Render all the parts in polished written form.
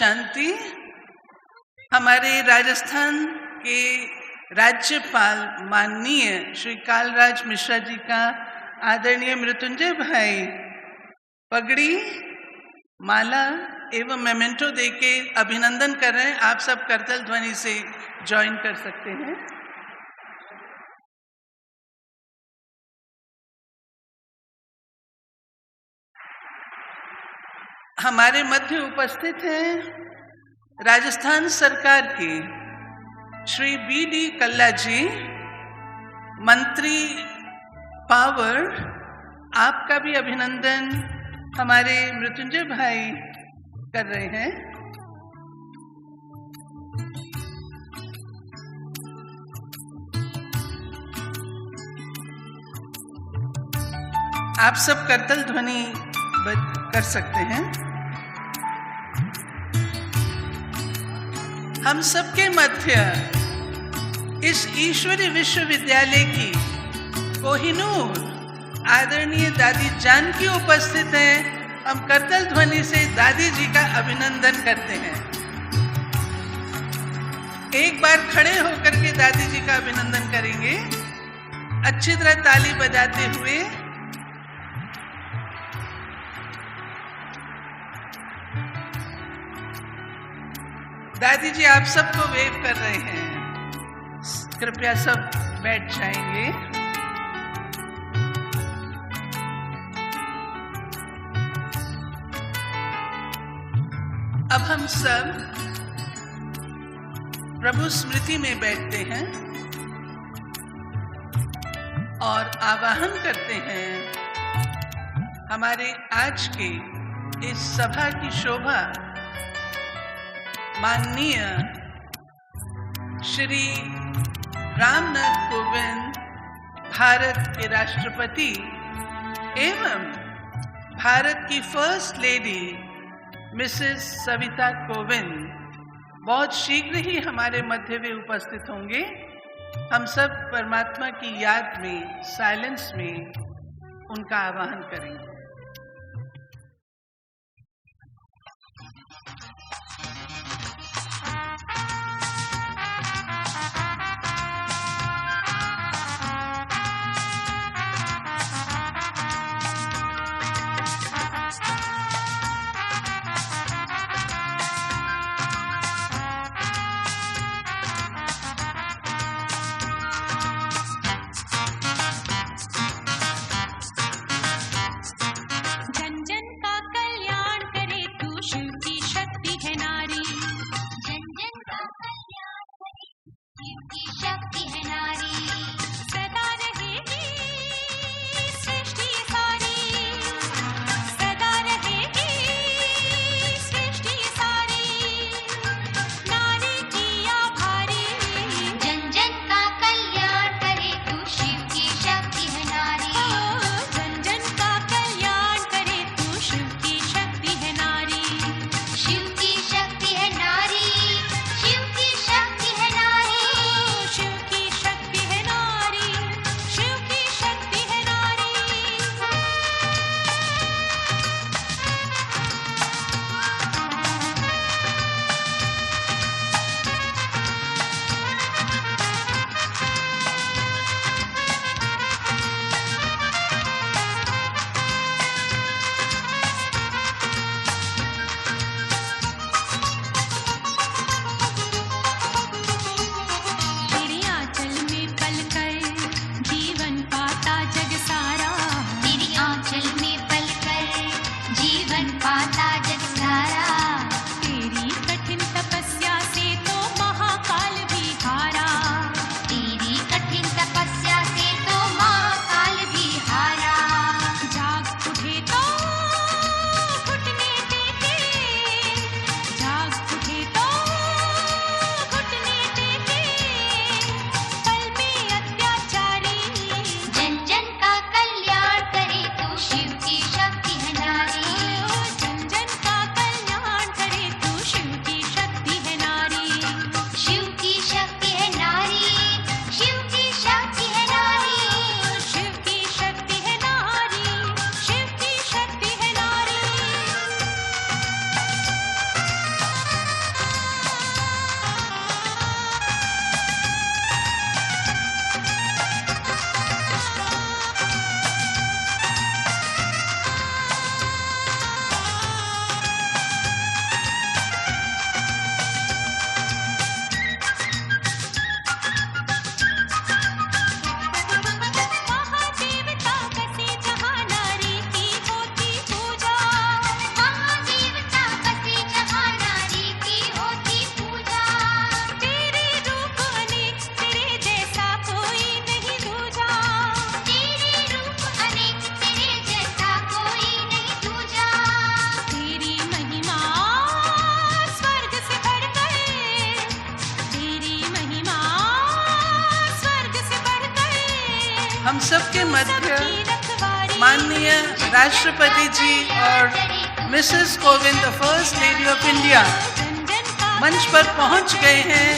शांति। हमारे राजस्थान के राज्यपाल माननीय श्री कालराज मिश्रा जी का आदरणीय मृत्युंजय भाई पगड़ी, माला एवं मेमेंटो देके अभिनंदन कर रहे हैं। आप सब करतल ध्वनि से ज्वाइन कर सकते हैं। हमारे मध्य उपस्थित हैं राजस्थान सरकार के श्री बी.डी. कल्ला जी, मंत्री पावर। आपका भी अभिनंदन हमारे मृत्युंजय भाई कर रहे हैं। आप सब करतल ध्वनि कर सकते हैं। हम सबके मध्य इस ईश्वरी विश्वविद्यालय की कोहिनूर आदरणीय दादी जानकी उपस्थित हैं। हम करतल ध्वनि से दादी जी का अभिनंदन करते हैं। एक बार खड़े होकर के दादी जी का अभिनंदन करेंगे, अच्छी तरह ताली बजाते हुए। दादी जी आप सबको वेव कर रहे हैं। कृपया सब बैठ जाएंगे। अब हम सब प्रभु स्मृति में बैठते हैं और आवाहन करते हैं हमारे आज के इस सभा की शोभा माननीय श्री रामनाथ कोविंद, भारत के राष्ट्रपति एवं भारत की first lady Mrs Savita Kovind बहुत शीघ्र ही हमारे मध्य में उपस्थित होंगे। हम सब परमात्मा की याद में साइलेंस में उनका आवाहन करेंगे। हम सबके मध्य माननीय राष्ट्रपति जी और Mrs Kovind, the first lady of India, मंच पर पहुंच गए हैं।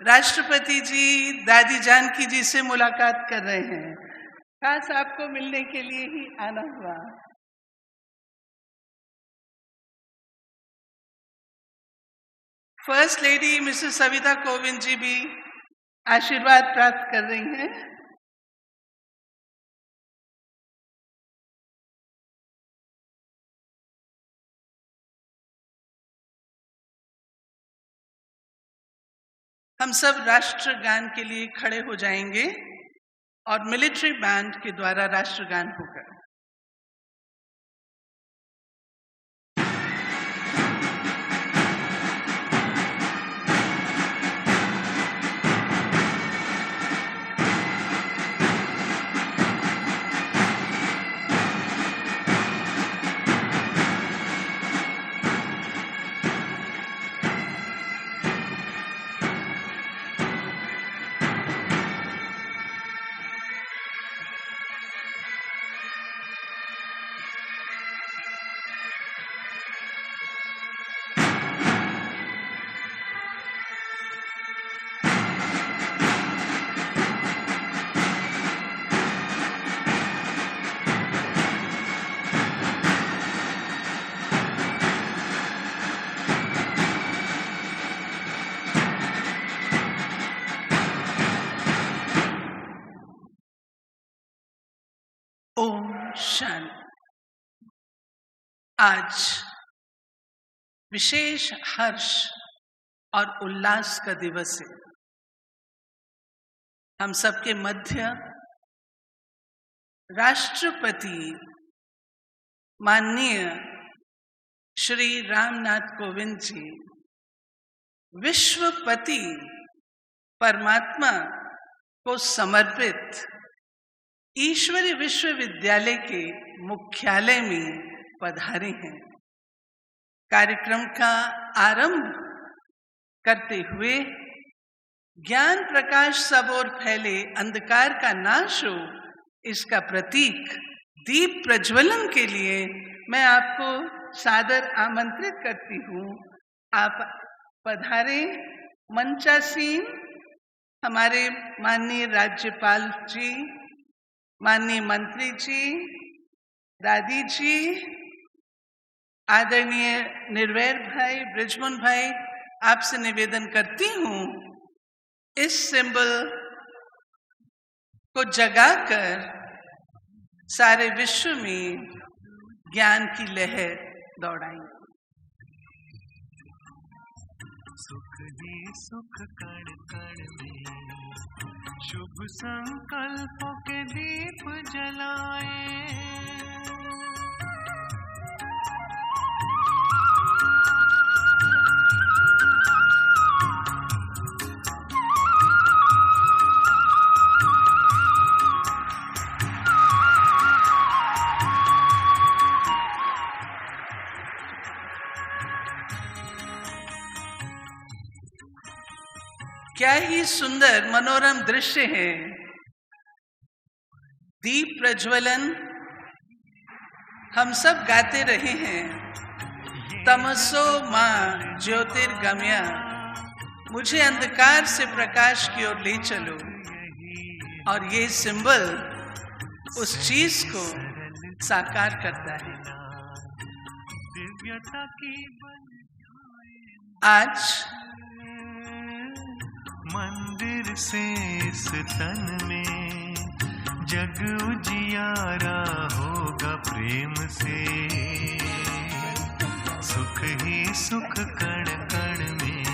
राष्ट्रपति जी दादी जानकी जी से मुलाकात कर रहे हैं। खास आपको मिलने के लिए ही आना हुआ। First lady Mrs Savita Kovind ji भी आशीर्वाद प्राप्त कर रही हैं। हम सब राष्ट्रगान के लिए खड़े हो जाएंगे और मिलिट्री बैंड के द्वारा राष्ट्रगान होगा। ओम शांति। आज विशेष हर्ष और उल्लास का दिवस है। हम सबके मध्य राष्ट्रपति माननीय श्री रामनाथ कोविंद जी विश्वपति परमात्मा को समर्पित ईश्वरी विश्वविद्यालय के मुख्यालय में पधारे हैं। कार्यक्रम का आरंभ करते हुए ज्ञान प्रकाश सब ओर फैले, अंधकार का नाश हो, इसका प्रतीक दीप प्रज्वलन के लिए मैं आपको सादर आमंत्रित करती हूँ। आप पधारे। मंचासीन हमारे माननीय राज्यपाल जी, माननीय मंत्री जी, दादी जी, आदरणीय निर्वैर भाई, ब्रिजमोहन भाई, आपसे निवेदन करती हूँ इस सिंबल को जगाकर सारे विश्व में ज्ञान की लहर दौड़ाएं। सुख ही सुख कण कण में, शुभ संकल्पों के दीप जलाए। क्या ही सुंदर मनोरम दृश्य है। दीप प्रज्वलन हम सब गाते रहे हैं। तमसो मां ज्योतिर्गमय, मुझे अंधकार से प्रकाश की ओर ले चलो। और ये सिंबल उस चीज को साकार करता है। आज मंदिर से इस तन में जग उजियारा होगा प्रेम से। सुख ही सुख कण कण में,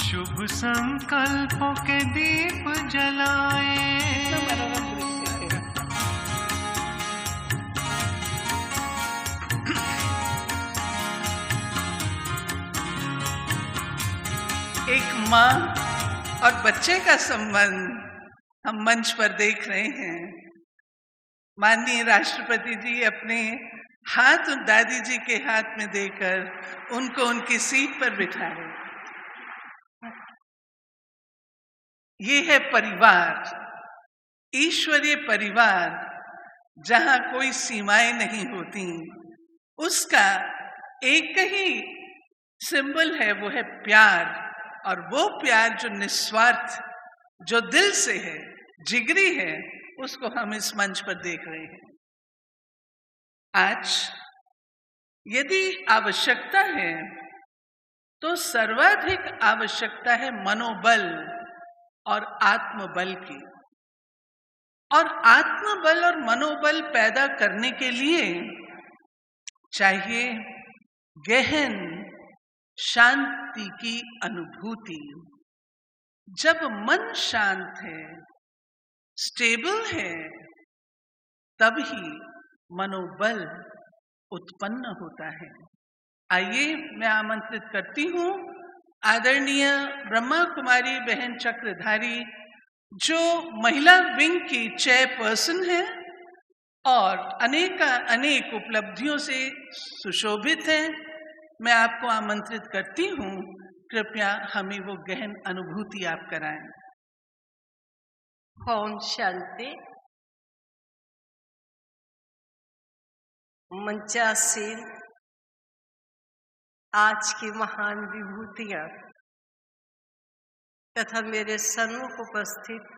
शुभ संकल्पों के दीप जलाए। एक माँ और बच्चे का संबंध हम मंच पर देख रहे हैं। माननीय राष्ट्रपति जी अपने हाथ उन दादी जी के हाथ में देकर उनको उनकी सीट पर बिठाए। ये है परिवार, ईश्वरीय परिवार, जहां कोई सीमाएं नहीं होती। उसका एक ही सिंबल है, वो है प्यार। और वो प्यार जो निस्वार्थ, जो दिल से है, जिगरी है, उसको हम इस मंच पर देख रहे हैं। आज यदि आवश्यकता है तो सर्वाधिक आवश्यकता है मनोबल और आत्मबल की। और आत्मबल और मनोबल पैदा करने के लिए चाहिए गहन शांति की अनुभूति। जब मन शांत है, स्टेबल है, तभी मनोबल उत्पन्न होता है। आइए मैं आमंत्रित करती हूँ आदरणीय ब्रह्मा कुमारी बहन चक्रधारी, जो महिला विंग की चेयरपर्सन है और अनेक उपलब्धियों से सुशोभित है। मैं आपको आमंत्रित करती हूँ, कृपया हमें वो गहन अनुभूति आप कराएं। ओम शांति। मंचासीन आज की महान विभूतियां तथा मेरे सन्मुख उपस्थित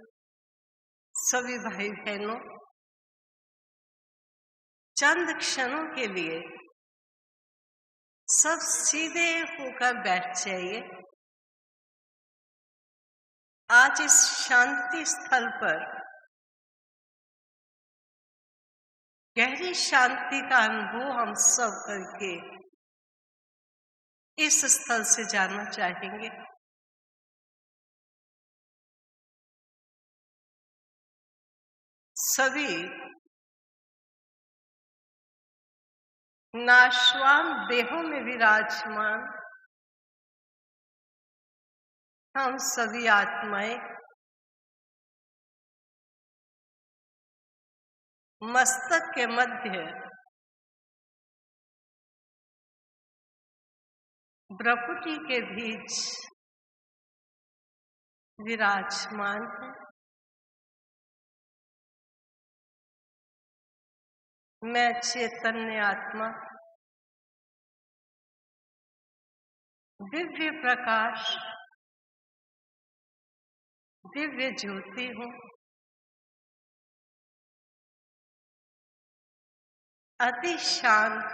सभी भाई बहनों, चंद क्षणों के लिए सब सीधे होकर बैठ जाइए। आज इस शांति स्थल पर गहरी शांति का अनुभव हम सब करके इस स्थल से जाना चाहेंगे। सभी नाशवान देहों में विराजमान हम सभी आत्माएं मस्तक के मध्य भ्रुकुटी के बीच विराजमान है। मैं चैतन्य आत्मा दिव्य प्रकाश, दिव्य ज्योति हूँ। अति शांत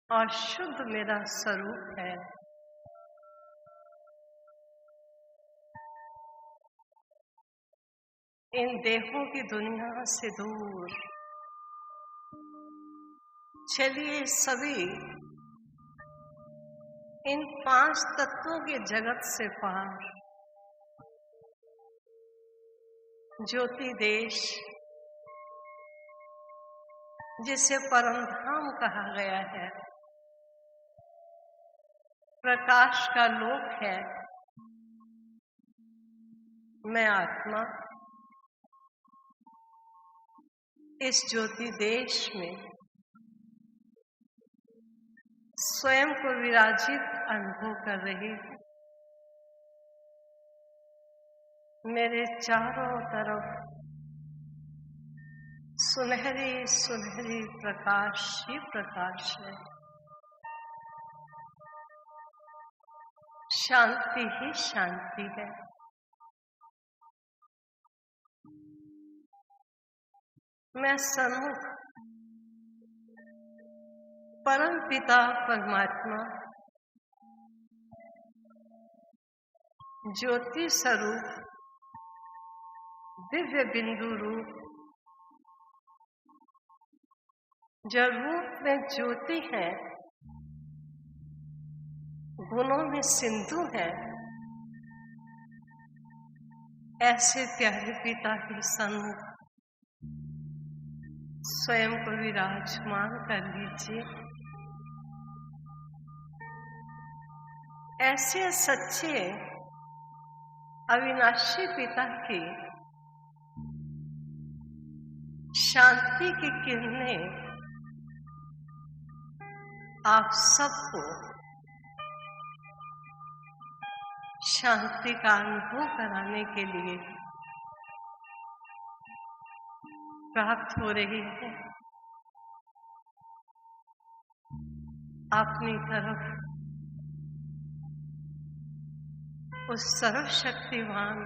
और शुद्ध मेरा स्वरूप है। इन देहों की दुनिया से दूर चलिए सभी इन 5 तत्वों के जगत से पार ज्योति देश, जिसे परम धाम कहा गया है, प्रकाश का लोक है। मैं आत्मा इस ज्योति देश में स्वयं को विराजित अनुभव कर रही हूँ। मेरे चारों तरफ सुनहरी सुनहरी प्रकाश ही प्रकाश है। शांति ही शांति है। मैं सन्मुख परम पिता परमात्मा ज्योति स्वरूप दिव्य बिंदु रूप, जो रूप में ज्योति है, गुणों में सिंधु है, ऐसे प्यारे पिता के सन्मुख स्वयं को विराजमान कर लीजिए। ऐसे सच्चे अविनाशी पिता की शांति की किरणें आप सबको शांति का अनुभव कराने के लिए प्राप्त हो रही है। अपनी तरफ उस सर्वशक्तिवान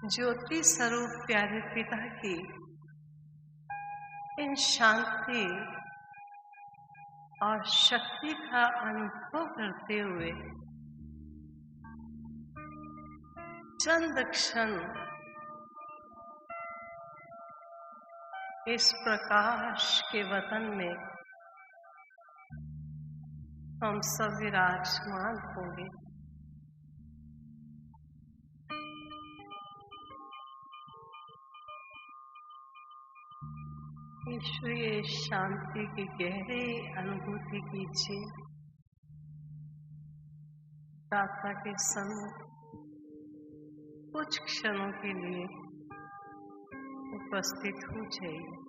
ज्योति स्वरूप प्यारे पिता की इन शांति और शक्ति का अनुभव करते हुए चंद क्षण इस प्रकाश के वतन में हम सब विराजमान होंगे। ईश्वरीय शांति की गहरी अनुभूति कीजिए। प्रार्थना के समय कुछ क्षणों के लिए उपस्थित हो जाइए।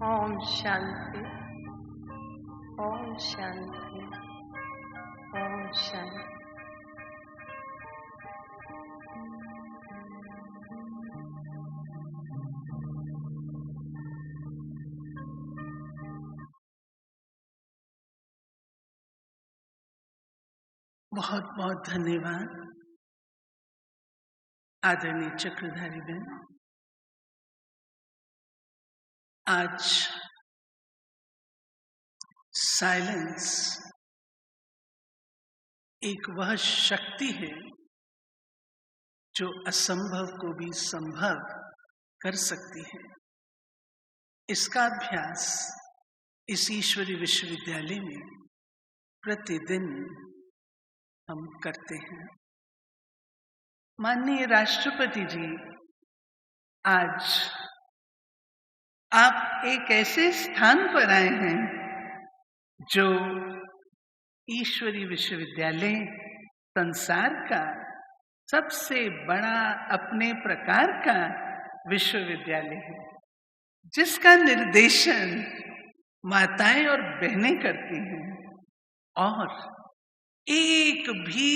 ओम शांति, ओम शांति, ओम शांति। बहुत बहुत धन्यवाद आदरणीय चक्रधारी बहन। आज साइलेंस एक वह शक्ति है जो असंभव को भी संभव कर सकती है। इसका अभ्यास इस ईश्वरीय विश्वविद्यालय में प्रतिदिन हम करते हैं। माननीय राष्ट्रपति जी, आज आप एक ऐसे स्थान पर आए हैं जो ईश्वरीय विश्वविद्यालय संसार का सबसे बड़ा अपने प्रकार का विश्वविद्यालय है, जिसका निर्देशन माताएं और बहनें करती हैं। और एक भी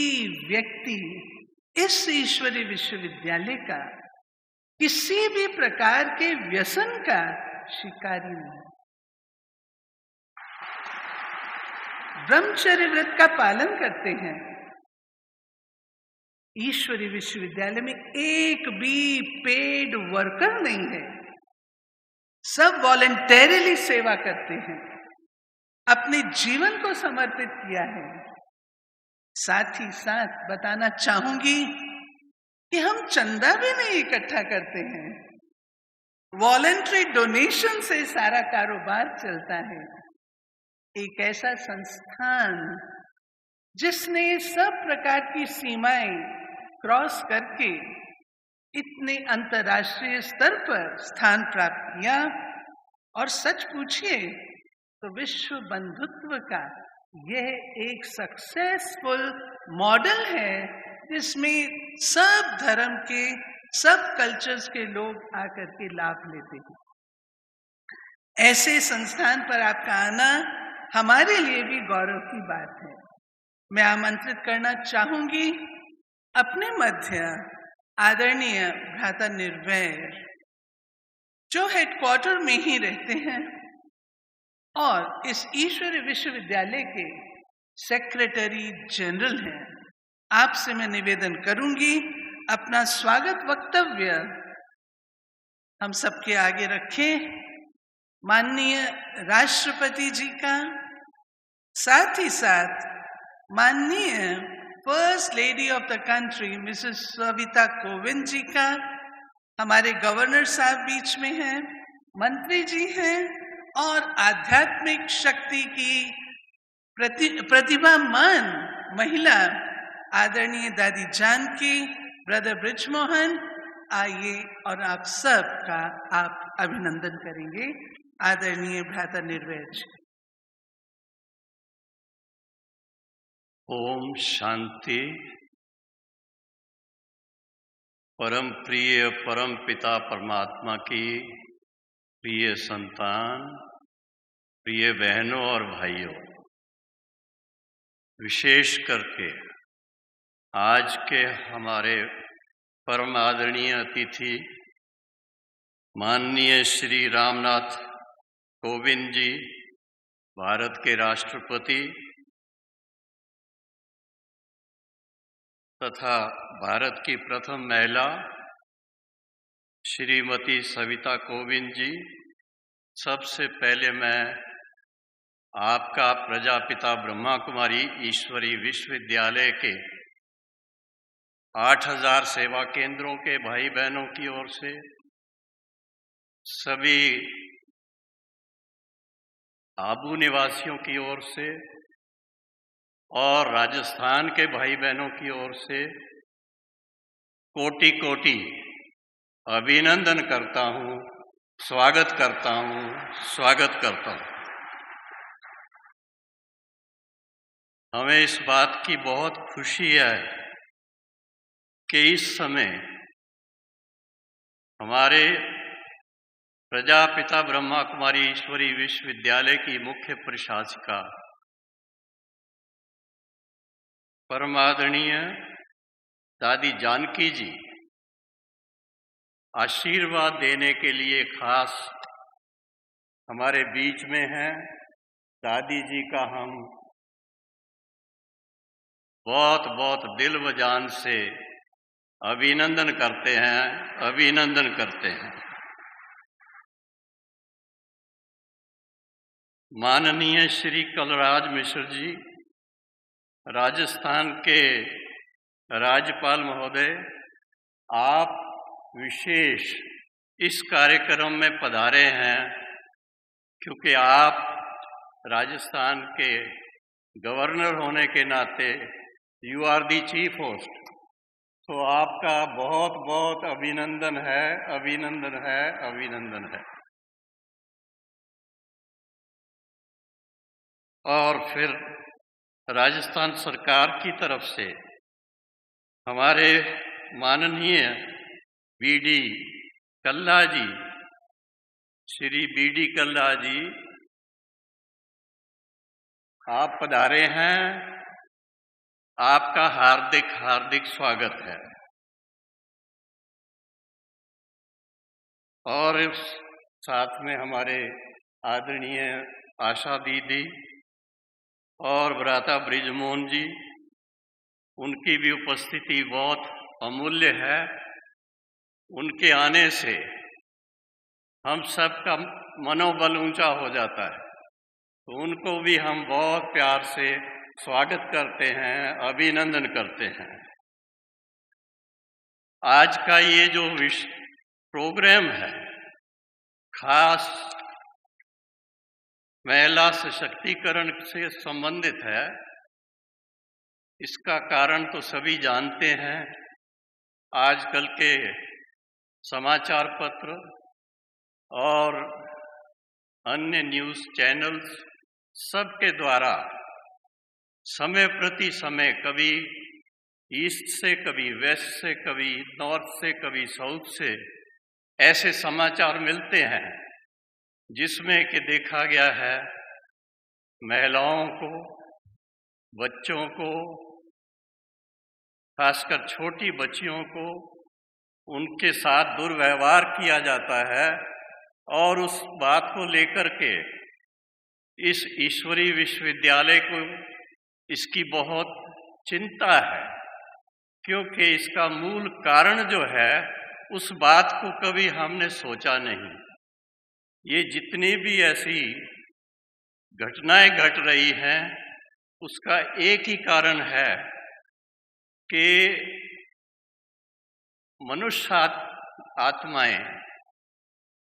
व्यक्ति इस ईश्वरीय विश्वविद्यालय का किसी भी प्रकार के व्यसन का शिकारी नहीं। ब्रह्मचर्य व्रत का पालन करते हैं। ईश्वरीय विश्वविद्यालय में एक भी पेड वर्कर नहीं है। सब वॉलंटरीली सेवा करते हैं, अपने जीवन को समर्पित किया है। साथ ही साथ बताना चाहूंगी कि हम चंदा भी नहीं इकट्ठा करते हैं। वॉलंटरी डोनेशन से सारा कारोबार चलता है। एक ऐसा संस्थान जिसने सब प्रकार की सीमाएं क्रॉस करके इतने अंतर्राष्ट्रीय स्तर पर स्थान प्राप्त किया। और सच पूछिए तो विश्व बंधुत्व का यह एक सक्सेसफुल मॉडल है, जिसमें सब धर्म के, सब कल्चर्स के लोग आकर के लाभ लेते हैं। ऐसे संस्थान पर आपका आना हमारे लिए भी गौरव की बात है। मैं आमंत्रित करना चाहूंगी अपने मध्य आदरणीय भ्राता निर्वैर, जो हेडक्वार्टर में ही रहते हैं और इस ईश्वरीय विश्वविद्यालय के सेक्रेटरी जनरल हैं। आपसे मैं निवेदन करूंगी अपना स्वागत वक्तव्य हम सबके आगे रखें। माननीय राष्ट्रपति जी का, साथ ही साथ माननीय first lady of the country Mrs Savita Kovind ji का, हमारे गवर्नर साहब बीच में हैं, मंत्री जी हैं और आध्यात्मिक शक्ति की प्रतिभावान महिला आदरणीय दादी जानकी, ब्रदर ब्रिजमोहन, आइए और आप सब का आप अभिनंदन करेंगे। आदरणीय भ्राता निर्वैज। ओम शांति। परम प्रिय परम पिता परमात्मा की प्रिय संतान, प्रिय बहनों और भाइयों, विशेष करके आज के हमारे परम आदरणीय अतिथि माननीय श्री रामनाथ कोविंद जी, भारत के राष्ट्रपति, तथा भारत की प्रथम महिला श्रीमती सविता कोविंद जी, सबसे पहले मैं आपका प्रजापिता ब्रह्मा कुमारी ईश्वरी विश्वविद्यालय के 8000 सेवा केंद्रों के भाई बहनों की ओर से, सभी आबू निवासियों की ओर से और राजस्थान के भाई बहनों की ओर से कोटि कोटि अभिनंदन करता हूँ, स्वागत करता हूँ। हमें इस बात की बहुत खुशी है कि इस समय हमारे प्रजापिता ब्रह्मा कुमारी ईश्वरी विश्वविद्यालय की मुख्य प्रशासिका परमादरणीय दादी जानकी जी आशीर्वाद देने के लिए खास हमारे बीच में हैं। दादी जी का हम बहुत बहुत दिल व जान से अभिनंदन करते हैं। माननीय श्री कलराज मिश्र जी, राजस्थान के राज्यपाल महोदय, आप विशेष इस कार्यक्रम में पधारे हैं क्योंकि आप राजस्थान के गवर्नर होने के नाते you are the chief host, तो आपका बहुत बहुत अभिनंदन है। और फिर राजस्थान सरकार की तरफ से हमारे माननीय बीडी कल्ला जी, श्री बीडी कल्ला जी, आप पधारे हैं, आपका हार्दिक स्वागत है। और इस साथ में हमारे आदरणीय आशा दीदी और भ्राता ब्रिजमोहन जी, उनकी भी उपस्थिति बहुत अमूल्य है। उनके आने से हम सबका मनोबल ऊंचा हो जाता है, तो उनको भी हम बहुत प्यार से स्वागत करते हैं, अभिनंदन करते हैं। आज का ये जो प्रोग्राम है खास महिला सशक्तिकरण से संबंधित है। इसका कारण तो सभी जानते हैं। आजकल के समाचार पत्र और अन्य न्यूज़ चैनल्स सबके द्वारा समय प्रति समय कभी ईस्ट से, कभी वेस्ट से, कभी नॉर्थ से, कभी साउथ से ऐसे समाचार मिलते हैं जिसमें कि देखा गया है महिलाओं को, बच्चों को, खासकर छोटी बच्चियों को उनके साथ दुर्व्यवहार किया जाता है। और उस बात को लेकर के इस ईश्वरी विश्वविद्यालय को इसकी बहुत चिंता है, क्योंकि इसका मूल कारण जो है उस बात को कभी हमने सोचा नहीं। ये जितनी भी ऐसी घटनाएं घट रही हैं उसका एक ही कारण है कि मनुष्य आत्माएं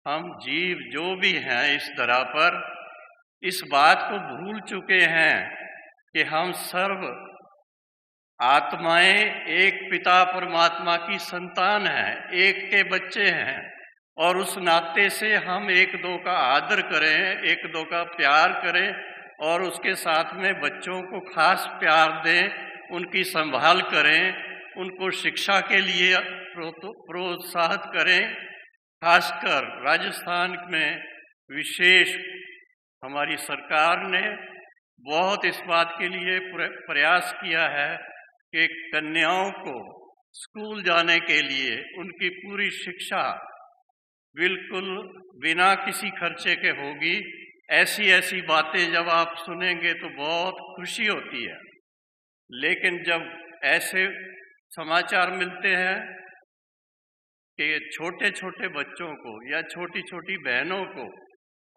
हम जीव जो भी हैं इस धरा पर इस बात को भूल चुके हैं कि हम सर्व आत्माएं एक पिता परमात्मा की संतान हैं, एक के बच्चे हैं, और उस नाते से हम एक दो का आदर करें, एक दो का प्यार करें और उसके साथ में बच्चों को खास प्यार दें, उनकी संभाल करें, उनको शिक्षा के लिए प्रोत्साहित करें। खासकर राजस्थान में विशेष हमारी सरकार ने बहुत इस बात के लिए प्रयास किया है कि कन्याओं को स्कूल जाने के लिए उनकी पूरी शिक्षा बिल्कुल बिना किसी खर्चे के होगी। ऐसी ऐसी बातें जब आप सुनेंगे तो बहुत खुशी होती है, लेकिन जब ऐसे समाचार मिलते हैं कि छोटे छोटे बच्चों को या छोटी छोटी बहनों को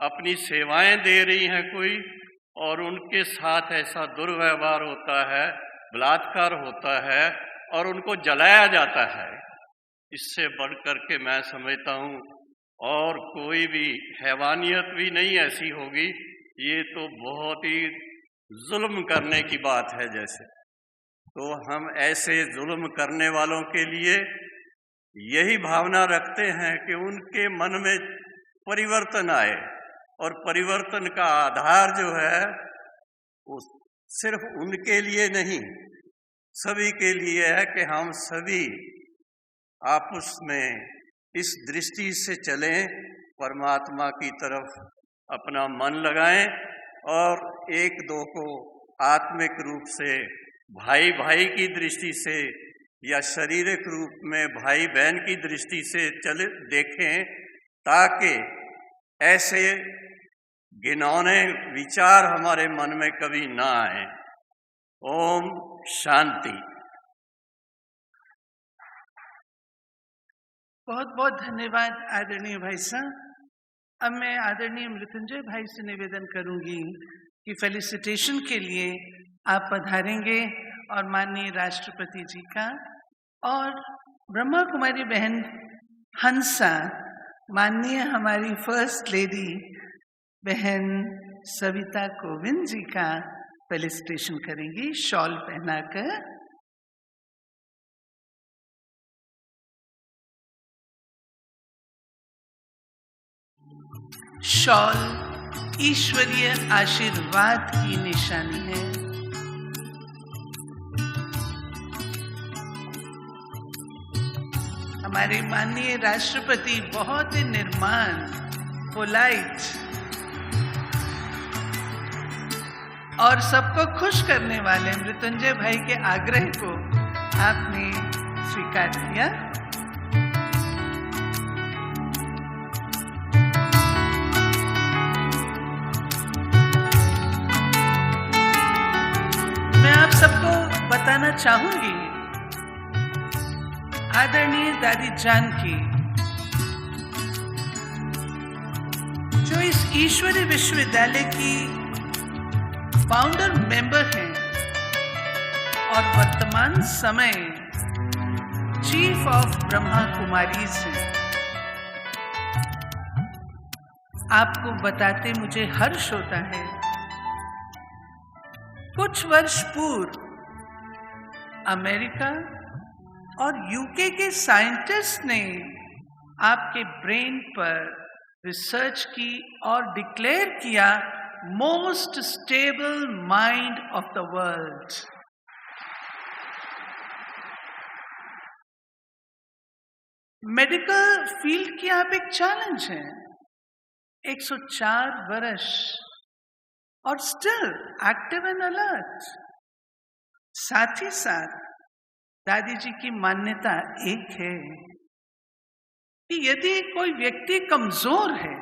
अपनी सेवाएं दे रही हैं कोई, और उनके साथ ऐसा दुर्व्यवहार होता है, बलात्कार होता है और उनको जलाया जाता है, इससे बढ़ कर के मैं समझता हूँ और कोई भी हैवानियत भी नहीं ऐसी होगी। ये तो बहुत ही जुल्म करने की बात है। जैसे तो हम ऐसे जुल्म करने वालों के लिए यही भावना रखते हैं कि उनके मन में परिवर्तन आए, और परिवर्तन का आधार जो है वो सिर्फ उनके लिए नहीं, सभी के लिए है कि हम सभी आपस में इस दृष्टि से चलें, परमात्मा की तरफ अपना मन लगाएं और एक दो को आत्मिक रूप से भाई भाई की दृष्टि से या शारीरिक रूप में भाई बहन की दृष्टि से चले देखें, ताकि ऐसे घिनौने विचार हमारे मन में कभी ना आए। ओम शांति। बहुत बहुत धन्यवाद आदरणीय भाई साहब। अब मैं आदरणीय मृत्युंजय भाई से निवेदन करूंगी कि फेलिसिटेशन के लिए आप पधारेंगे और माननीय राष्ट्रपति जी का और ब्रह्मा कुमारी बहन हंसा माननीय हमारी फर्स्ट लेडी बहन सविता कोविंद जी का फेलिसिटेशन करेंगी शॉल पहनाकर। शॉल ईश्वरीय आशीर्वाद की निशानी है। हमारे माननीय राष्ट्रपति बहुत ही निर्माण, पोलाइट और सबको खुश करने वाले मृत्युंजय भाई के आग्रह को आपने स्वीकार किया। मैं आप सबको बताना चाहूंगी आदरणीय दादी जान की, जो इस ईश्वरीय विश्वविद्यालय की फाउंडर मेंबर हैं और वर्तमान समय चीफ ऑफ ब्रह्मा कुमारीज हैं। आपको बताते मुझे हर्ष होता है, कुछ वर्ष पूर्व अमेरिका और यूके के साइंटिस्ट ने आपके ब्रेन पर रिसर्च की और डिक्लेयर किया most stable mind of the world. Medical field की आप एक चैलेंज है, 104 वर्ष और स्टिल एक्टिव एंड अलर्ट। साथ ही साथ दादी जी की मान्यता एक है कि यदि कोई व्यक्ति कमजोर है,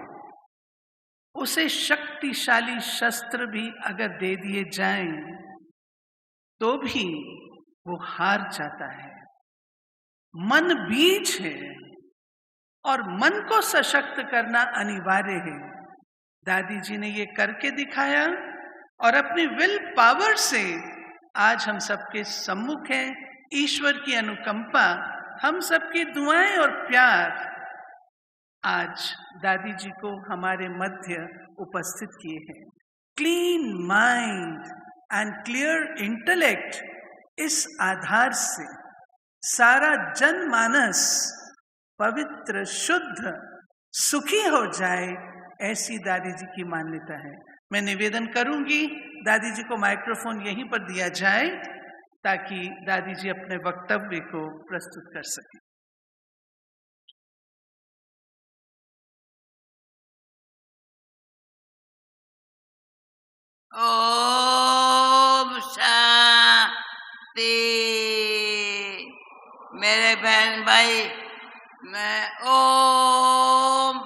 उसे शक्तिशाली शस्त्र भी अगर दे दिए जाएं तो भी वो हार जाता है। मन बीज है और मन को सशक्त करना अनिवार्य है। दादी जी ने ये करके दिखाया और अपनी विल पावर से आज हम सबके सम्मुख हैं। ईश्वर की अनुकंपा, हम सबकी दुआएं और प्यार आज दादी जी को हमारे मध्य उपस्थित किए हैं। Clean mind and clear intellect, इस आधार से सारा जनमानस पवित्र, शुद्ध, सुखी हो जाए, ऐसी दादी जी की मान्यता है। मैं निवेदन करूंगी दादी जी को माइक्रोफोन यहीं पर दिया जाए ताकि दादी जी अपने वक्तव्य को प्रस्तुत कर सकें। ओम शांति। मेरे बहन भाई, मैं ओम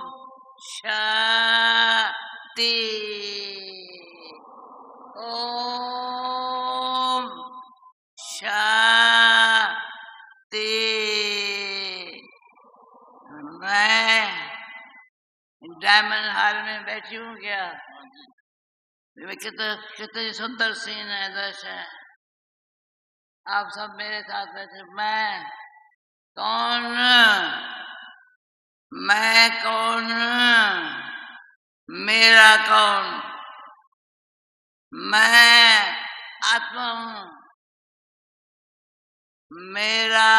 शांति, ओम शांति। मैं डायमंड हॉल में बैठी हूँ क्या? कितनी सुंदर सीन है, दृश्य है। आप सब मेरे साथ बैठे। मैं कौन? मैं कौन? मेरा कौन? मैं आत्मा हूँ। मेरा,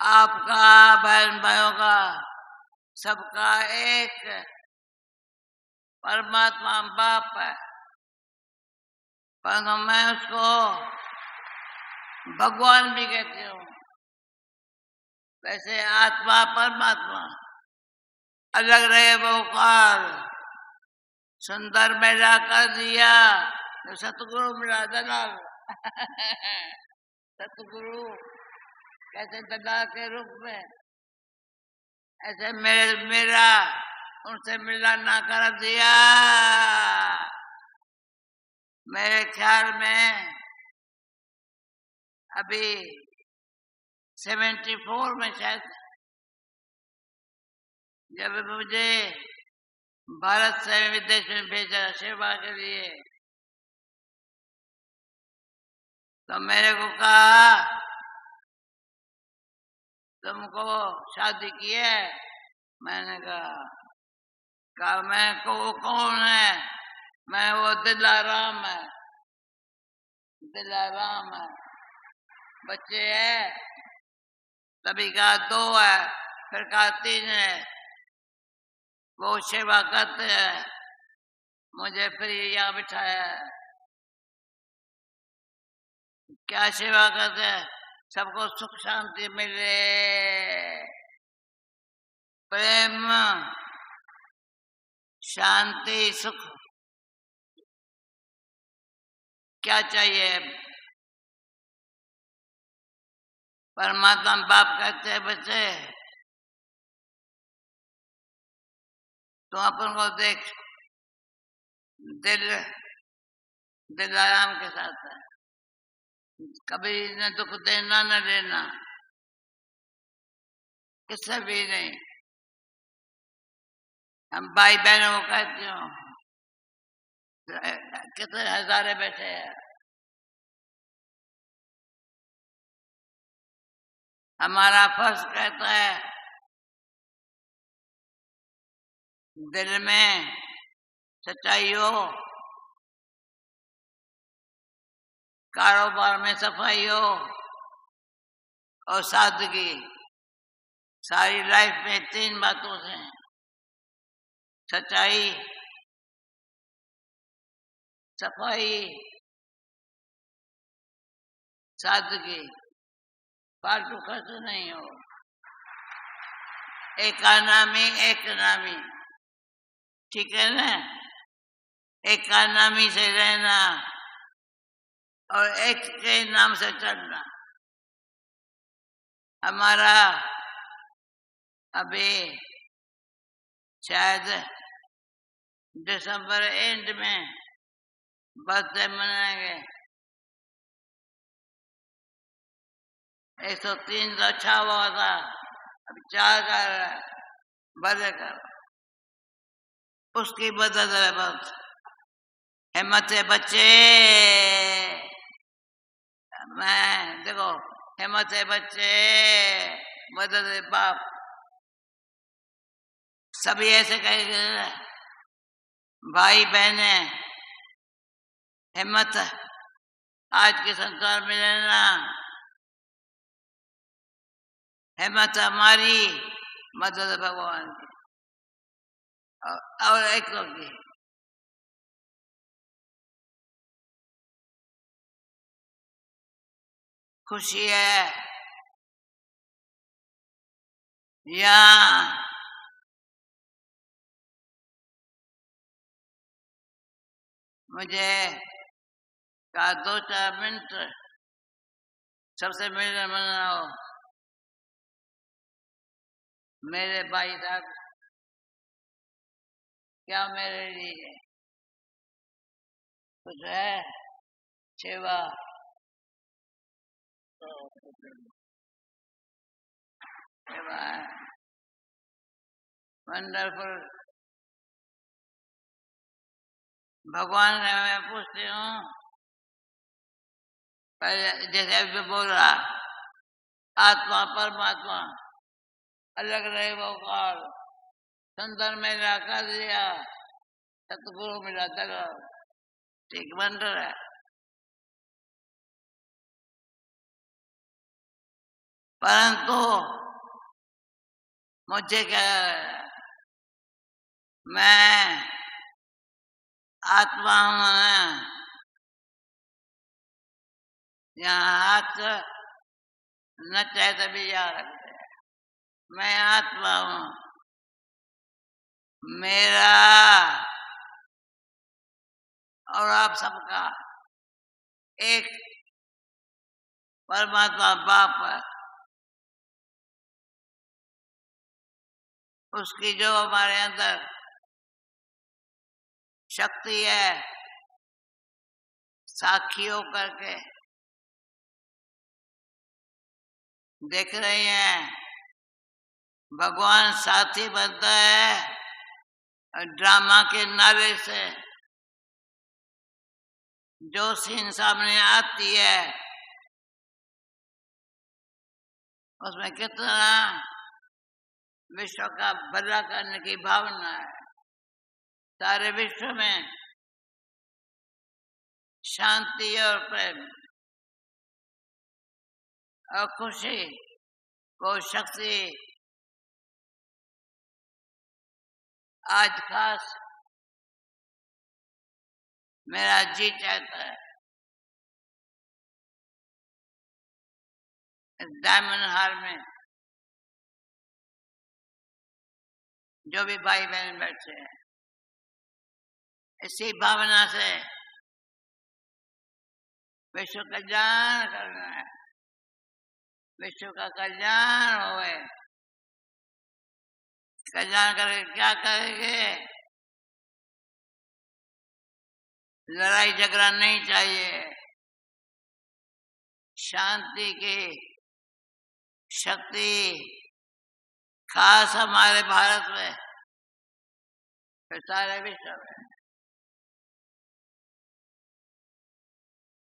आपका, बहन भाइयों का, सबका एक परमात्मा बाप है। परंतु मैं उसको भगवान भी कहती हूँ। वैसे आत्मा परमात्मा अलग रहे वो काल। सुंदर मेला कर दिया तो सतगुरु मिला दलाल। सतगुरु कैसे दलाल के रूप में, ऐसे मेरा उनसे मिला ना कर दिया। मेरे ख्याल में अभी 74 में शायद, जब मुझे भारत से विदेश में भेजा सेवा के लिए, तो मेरे को कहा तुमको शादी की है? मैंने कहा मैं को कौन है? मैं वो दिलाराम है। दिलाराम है। बच्चे है? तभी कहा 2 है, फिर कहा 3 है। वो सेवा करते हैं, मुझे फिर यहाँ बिठाया है। क्या सेवा करते हैं? सबको सुख शांति मिले, प्रेम, शांति, सुख। क्या चाहिए? परमात्मा बाप कहते हैं बच्चे तो अपन को देख, दिल आराम के साथ है। कभी न दुख देना न लेना, किससे भी नहीं। हम भाई बहनों को कहते हो, कितने हजारे बैठे हैं। हमारा फर्ज कहता है दिल में सच्चाई हो, कारोबार में सफाई हो और सादगी। सारी लाइफ में 3 बातों से, सच्चाई, सफाई, सादगी। फालतू खर्च नहीं हो। एक नामी, ठीक है ना? एक नामी से रहना और एक के नाम से चलना। हमारा अभी शायद दिसंबर एंड में बर्थडे मनाएंगे। 103 तो अच्छा हुआ था, अब 4 कर बर्थडे कर। उसकी मदद है बहुत। हिम्मत है बच्चे। मैं देखो, हिम्मत है बच्चे, मदद है बाप। सभी ऐसे कहेंगे भाई बहने हिम्मत आज के संसार में रहना, हिम्मत हमारी, मदद भगवान की और एक की। खुशी है या मुझे कहा 2-4 मिनट सबसे मिलने मनाओ। मेरे भाई साहब क्या मेरे लिए कुछ है सेवा? सेवा है वंडरफुल। भगवान से मैं पूछती हूँ, पहले जैसे अभी बोल रहा आत्मा परमात्मा अलग रहे वो काल, संतर मेरा कर दिया, सतगुरु मिला दगा, एक वंडर है। परंतु मुझे क्या, मैं आत्मा हूं ना, यहाँ हाथ न चाहे तभी याद रखते हैं। मैं आत्मा हूं, मेरा और आप सबका एक परमात्मा बाप है। उसकी जो हमारे अंदर शक्ति है, साक्षी होकर के देख रही हैं, भगवान साथी बनता है ड्रामा के नारे से। जो सीन सामने आती है उसमें कितना विश्व का भला करने की भावना है। सारे विश्व में शांति और प्रेम और खुशी को शक्ति आज खास मेरा जी चाहता है। इस डायमंड हाल में जो भी भाई बहन बैठे हैं, इसी भावना से विश्व कल्याण करना है। विश्व का कल्याण होए। कल्याण करके क्या करेंगे? लड़ाई झगड़ा नहीं चाहिए। शांति की शक्ति खास हमारे भारत में, फिर सारे विश्व में।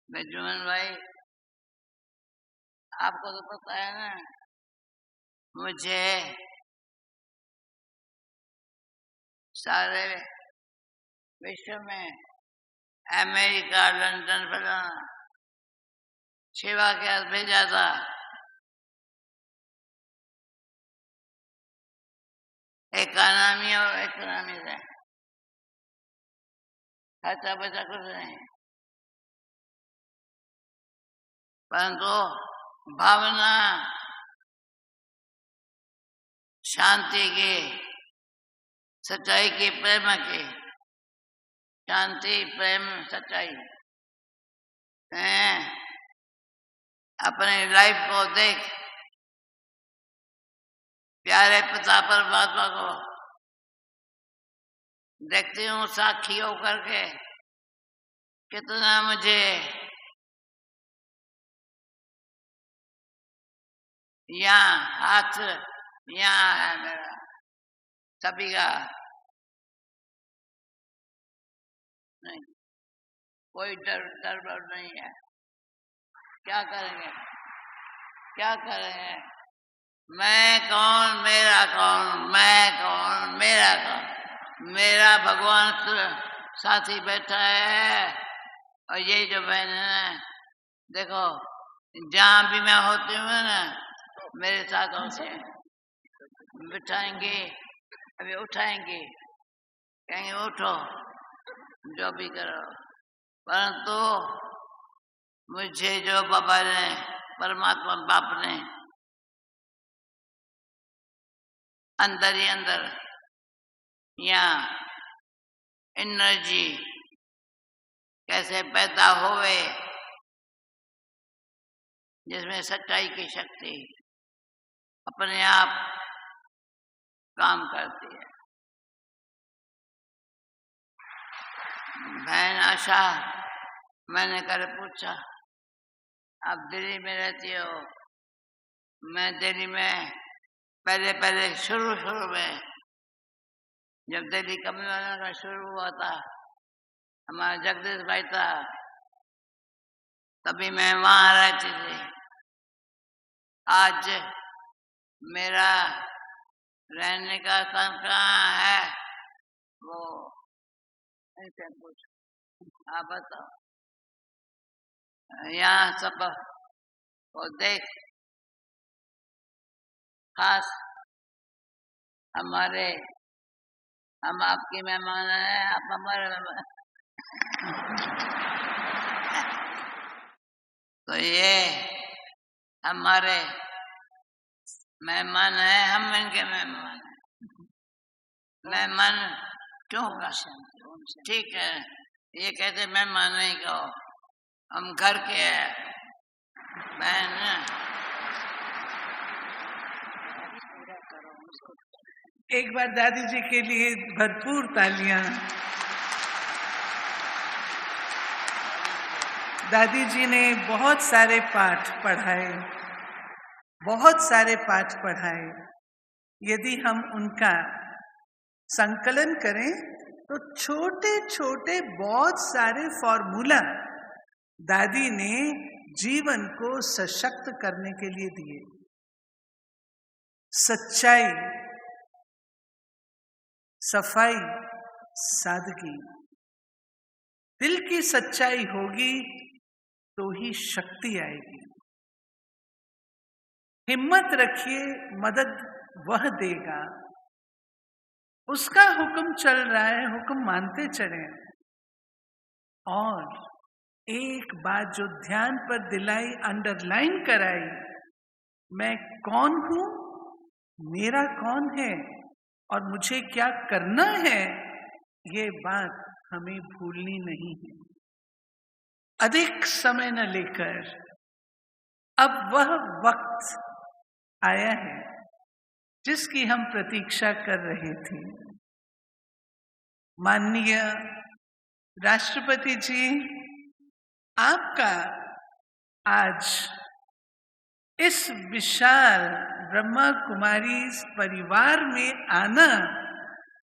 बेजुमन भाई, आपको तो पता है ना, मुझे सारे विश्व में अमेरिका, लंदन, फलाना सेवा के हाथ भेजा था। इकोनॉमी और इकोनॉमी से खर्चा बचा कुछ नहीं, परंतु भावना शांति की, सच्चाई की, प्रेम की, शांति प्रेम सच्चाई अपनी लाइफ को देख, प्यारे पिता परमात्मा को देखती हूँ साक्षी होकर के, कितना मुझे यहाँ हाथ यहाँ है मेरा सभी का, नहीं कोई डर नहीं है। क्या करेंगे, क्या करेंगे? मैं कौन, मेरा कौन, मैं कौन, मेरा मेरा का मेरा भगवान साथी बैठा है। और ये जो बहन है देखो, जहाँ भी मैं होती हूँ ना मेरे साथ होते हैं, बिठाएंगे, अभी उठाएंगे, कहेंगे उठो, जो भी करो। परंतु मुझे जो बाबा ने, परमात्मा बाप ने अंदर ही अंदर यहाँ एनर्जी कैसे पैदा होवे, जिसमें सच्चाई की शक्ति अपने आप काम करती है। बहन आशा, मैंने कर पूछा आप दिल्ली में रहती हो। मैं दिल्ली में पहले शुरू में जब दिल्ली कम्युनिस्ट का शुरू हुआ था, हमारा जगदीश भाई था, तभी मैं वहाँ रहती थी। आज मेरा रहने का स्थान कहाँ है वो ऐसे पूछ, आप बताओ। यहाँ सब वो देख, खास हमारे, हम आपके मेहमान हैं, आप हमारे मेहमान। तो ये हमारे मेहमान हैं, हम इनके मेहमान हैं। मेहमान क्यों होगा? ठीक है, ये कहते मेहमान नहीं कहो, हम घर के हैं। बहन एक बार दादी जी के लिए भरपूर तालियां। दादी जी ने बहुत सारे पाठ पढ़ाए, बहुत सारे पाठ पढ़ाए। यदि हम उनका संकलन करें तो छोटे छोटे बहुत सारे फॉर्मूला दादी ने जीवन को सशक्त करने के लिए दिए। सच्चाई, सफाई, सादगी। दिल की सच्चाई होगी तो ही शक्ति आएगी। हिम्मत रखिए, मदद वह देगा। उसका हुक्म चल रहा है, हुक्म मानते चले। और एक बात जो ध्यान पर दिलाई, अंडरलाइन कराई, मैं कौन हूं, मेरा कौन है और मुझे क्या करना है, ये बात हमें भूलनी नहीं है। अधिक समय न लेकर अब वह वक्त आया है जिसकी हम प्रतीक्षा कर रहे थे। माननीय राष्ट्रपति जी, आपका आज इस विशाल ब्रह्मा कुमारी परिवार में आना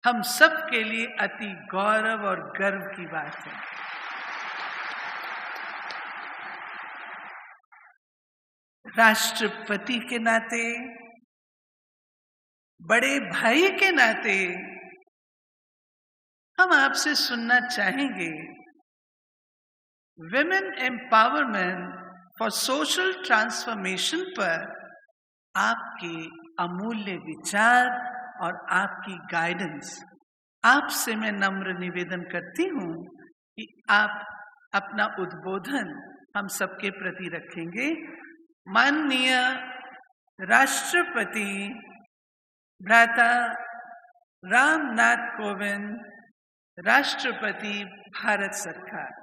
हम सब के लिए अति गौरव और गर्व की बात है। राष्ट्रपति के नाते, बड़े भाई के नाते हम आपसे सुनना चाहेंगे, women empowerment for social transformation पर आपके अमूल्य विचार और आपकी गाइडेंस। आपसे मैं नम्र निवेदन करती हूँ कि आप अपना उद्बोधन हम सबके प्रति रखेंगे। माननीय राष्ट्रपति भ्राता रामनाथ कोविंद, राष्ट्रपति भारत सरकार।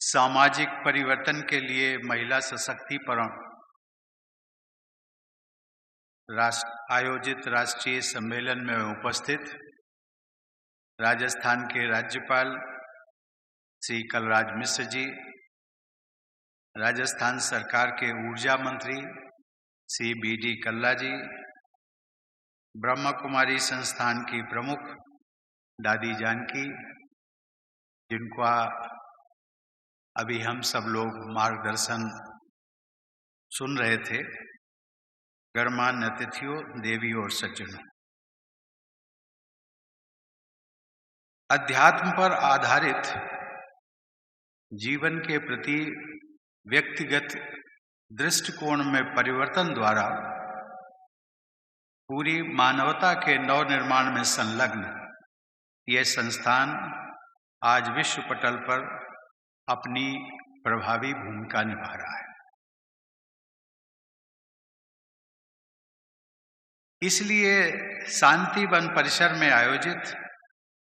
सामाजिक परिवर्तन के लिए महिला सशक्तिकरण आयोजित राष्ट्रीय सम्मेलन में उपस्थित राजस्थान के राज्यपाल श्री कलराज मिश्र जी, राजस्थान सरकार के ऊर्जा मंत्री श्री बी.डी. कल्ला जी, ब्रह्मा कुमारी संस्थान की प्रमुख दादी जानकी, जिनका अभी हम सब लोग मार्गदर्शन सुन रहे थे, गणमान्य अतिथियों, देवी और सज्जनों, अध्यात्म पर आधारित जीवन के प्रति व्यक्तिगत दृष्टिकोण में परिवर्तन द्वारा पूरी मानवता के नव निर्माण में संलग्न यह संस्थान आज विश्व पटल पर अपनी प्रभावी भूमिका निभा रहा है। इसलिए शांति वन परिसर में आयोजित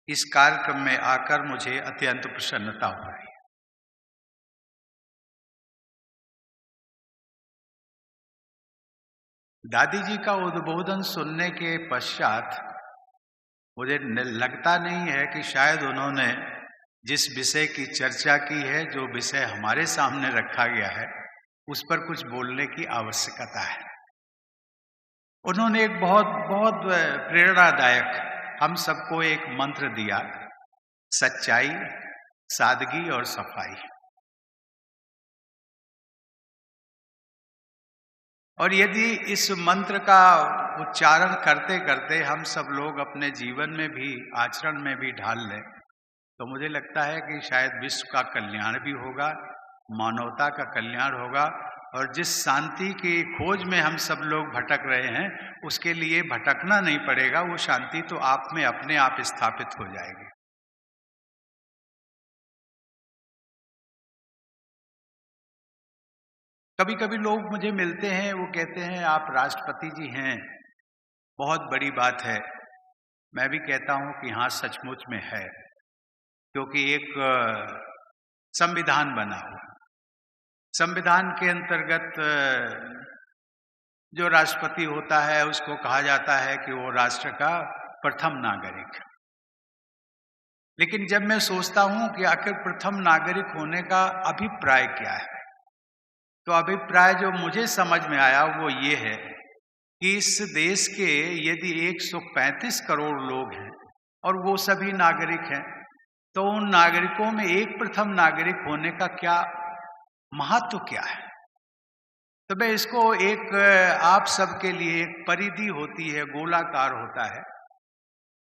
इस कार्यक्रम में आकर मुझे अत्यंत प्रसन्नता हो रही है। दादी जी का उद्बोधन सुनने के पश्चात मुझे लगता नहीं है कि शायद उन्होंने जिस विषय की चर्चा की है, जो विषय हमारे सामने रखा गया है, उस पर कुछ बोलने की आवश्यकता है। उन्होंने एक बहुत प्रेरणादायक हम सबको एक मंत्र दिया, सच्चाई, सादगी और सफाई। और यदि इस मंत्र का उच्चारण करते करते हम सब लोग अपने जीवन में भी, आचरण में भी ढाल लें, तो मुझे लगता है कि शायद विश्व का कल्याण भी होगा, मानवता का कल्याण होगा, और जिस शांति की खोज में हम सब लोग भटक रहे हैं, उसके लिए भटकना नहीं पड़ेगा। वो शांति तो आप में अपने आप स्थापित हो जाएगी। कभी कभी लोग मुझे मिलते हैं, वो कहते हैं आप राष्ट्रपति जी हैं, बहुत बड़ी बात है। मैं भी कहता हूं कि हाँ, सचमुच में है, क्योंकि एक संविधान बना हुआ, संविधान के अंतर्गत जो राष्ट्रपति होता है उसको कहा जाता है कि वो राष्ट्र का प्रथम नागरिक है। लेकिन जब मैं सोचता हूं कि आखिर प्रथम नागरिक होने का अभिप्राय क्या है, तो अभिप्राय जो मुझे समझ में आया वो ये है कि इस देश के यदि 135 करोड़ लोग हैं और वो सभी नागरिक हैं, तो उन नागरिकों में एक प्रथम नागरिक होने का क्या महत्व क्या है। तो मैं इसको एक आप सबके लिए एक परिधि होती है, गोलाकार होता है,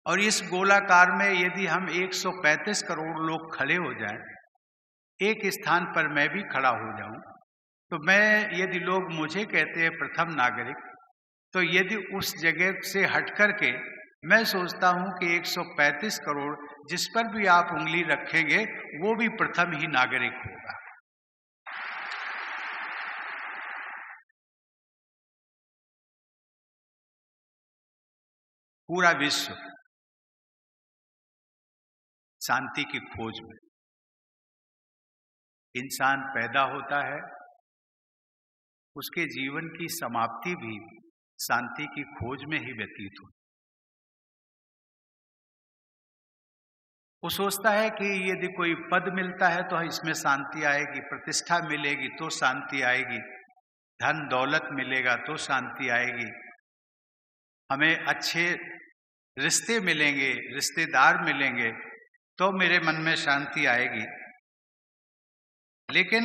और इस गोलाकार में यदि हम 135 करोड़ लोग खड़े हो जाएं, एक स्थान पर मैं भी खड़ा हो जाऊं, तो मैं, यदि लोग मुझे कहते हैं प्रथम नागरिक, तो यदि उस जगह से हट करके मैं सोचता हूं कि 135 करोड़ जिस पर भी आप उंगली रखेंगे वो भी प्रथम ही नागरिक होगा। पूरा विश्व शांति की खोज में, इंसान पैदा होता है, उसके जीवन की समाप्ति भी शांति की खोज में ही व्यतीत होती। वो सोचता है कि यदि कोई पद मिलता है तो इसमें शांति आएगी, प्रतिष्ठा मिलेगी तो शांति आएगी, धन दौलत मिलेगा तो शांति आएगी, हमें अच्छे रिश्ते मिलेंगे, रिश्तेदार मिलेंगे तो मेरे मन में शांति आएगी। लेकिन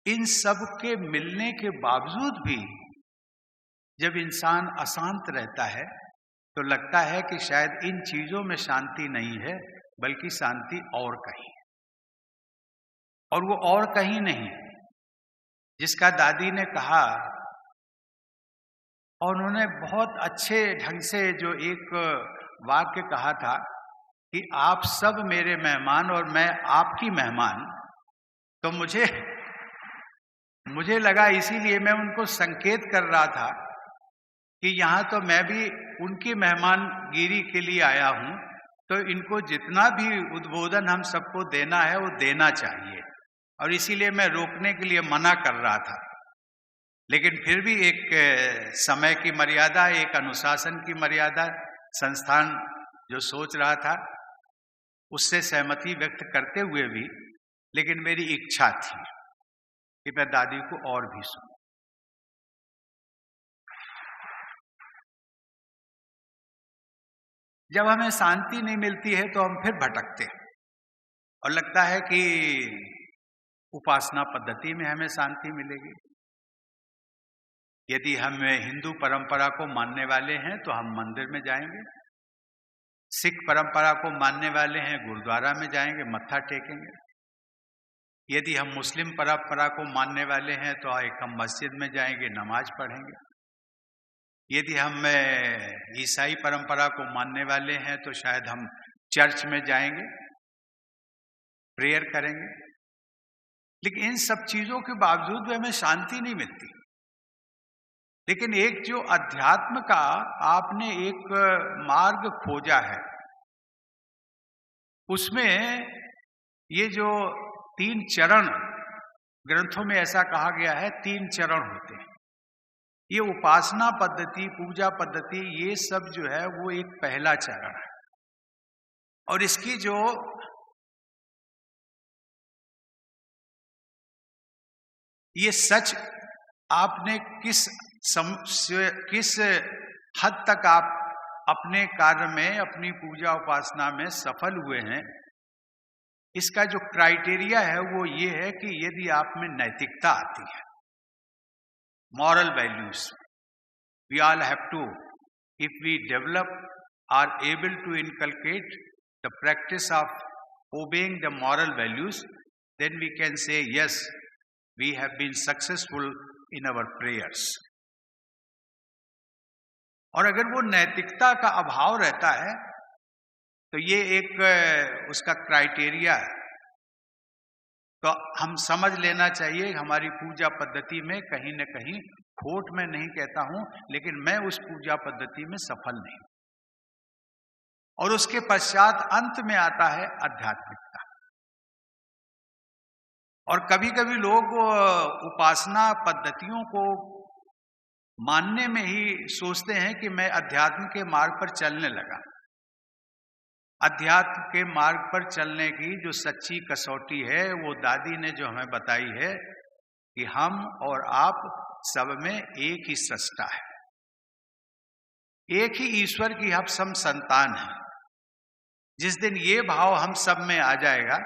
इन सब के मिलने के बावजूद भी जब इंसान अशांत रहता है तो लगता है कि शायद इन चीजों में शांति नहीं है, बल्कि शांति और कहीं है। और वो और कहीं नहीं जिसका दादी ने कहा, और उन्होंने बहुत अच्छे ढंग से जो एक वाक्य कहा था कि आप सब मेरे मेहमान और मैं आपकी मेहमान। तो मुझे लगा, इसीलिए मैं उनको संकेत कर रहा था कि यहाँ तो मैं भी उनकी मेहमानगिरी के लिए आया हूँ, तो इनको जितना भी उद्बोधन हम सबको देना है वो देना चाहिए, और इसीलिए मैं रोकने के लिए मना कर रहा था। लेकिन फिर भी एक समय की मर्यादा, एक अनुशासन की मर्यादा, संस्थान जो सोच रहा था उससे सहमति व्यक्त करते हुए भी, लेकिन मेरी इच्छा थी कि मैं दादी को और भी सुनूं। जब हमें शांति नहीं मिलती है तो हम फिर भटकते हैं और लगता है कि उपासना पद्धति में हमें शांति मिलेगी। यदि हम हिंदू परंपरा को मानने वाले हैं तो हम मंदिर में जाएंगे, सिख परंपरा को मानने वाले हैं गुरुद्वारा में जाएंगे, मत्था टेकेंगे। यदि हम मुस्लिम परंपरा को मानने वाले हैं तो हम मस्जिद में जाएंगे, नमाज पढ़ेंगे। यदि हम ईसाई परंपरा को मानने वाले हैं तो शायद हम चर्च में जाएंगे, प्रेयर करेंगे। लेकिन इन सब चीजों के बावजूद भी हमें शांति नहीं मिलती। लेकिन एक जो अध्यात्म का आपने एक मार्ग खोजा है, उसमें ये जो 3 चरण ग्रंथों में ऐसा कहा गया है, 3 चरण होते हैं। ये उपासना पद्धति, पूजा पद्धति, ये सब जो है वो एक पहला चरण है। और इसकी जो ये सच आपने किस हद तक आप अपने कार्य में, अपनी पूजा उपासना में सफल हुए हैं, इसका जो क्राइटेरिया है वो ये है कि यदि आप में नैतिकता आती है, moral values. We all have to, if we develop, are able to inculcate the practice of obeying the moral values, then we can say, yes, we have been successful in our prayers. और अगर वो नैतिकता का अभाव रहता है तो ये एक उसका क्राइटेरिया है। तो हम समझ लेना चाहिए हमारी पूजा पद्धति में कहीं न कहीं खोट, मैं नहीं कहता हूं, लेकिन मैं उस पूजा पद्धति में सफल नहीं। और उसके पश्चात अंत में आता है आध्यात्मिकता। और कभी कभी लोग उपासना पद्धतियों को मानने में ही सोचते हैं कि मैं अध्यात्म के मार्ग पर चलने लगा। अध्यात्म के मार्ग पर चलने की जो सच्ची कसौटी है वो दादी ने जो हमें बताई है कि हम और आप सब में एक ही सृष्टा है, एक ही ईश्वर की हम सब संतान हैं। जिस दिन ये भाव हम सब में आ जाएगा,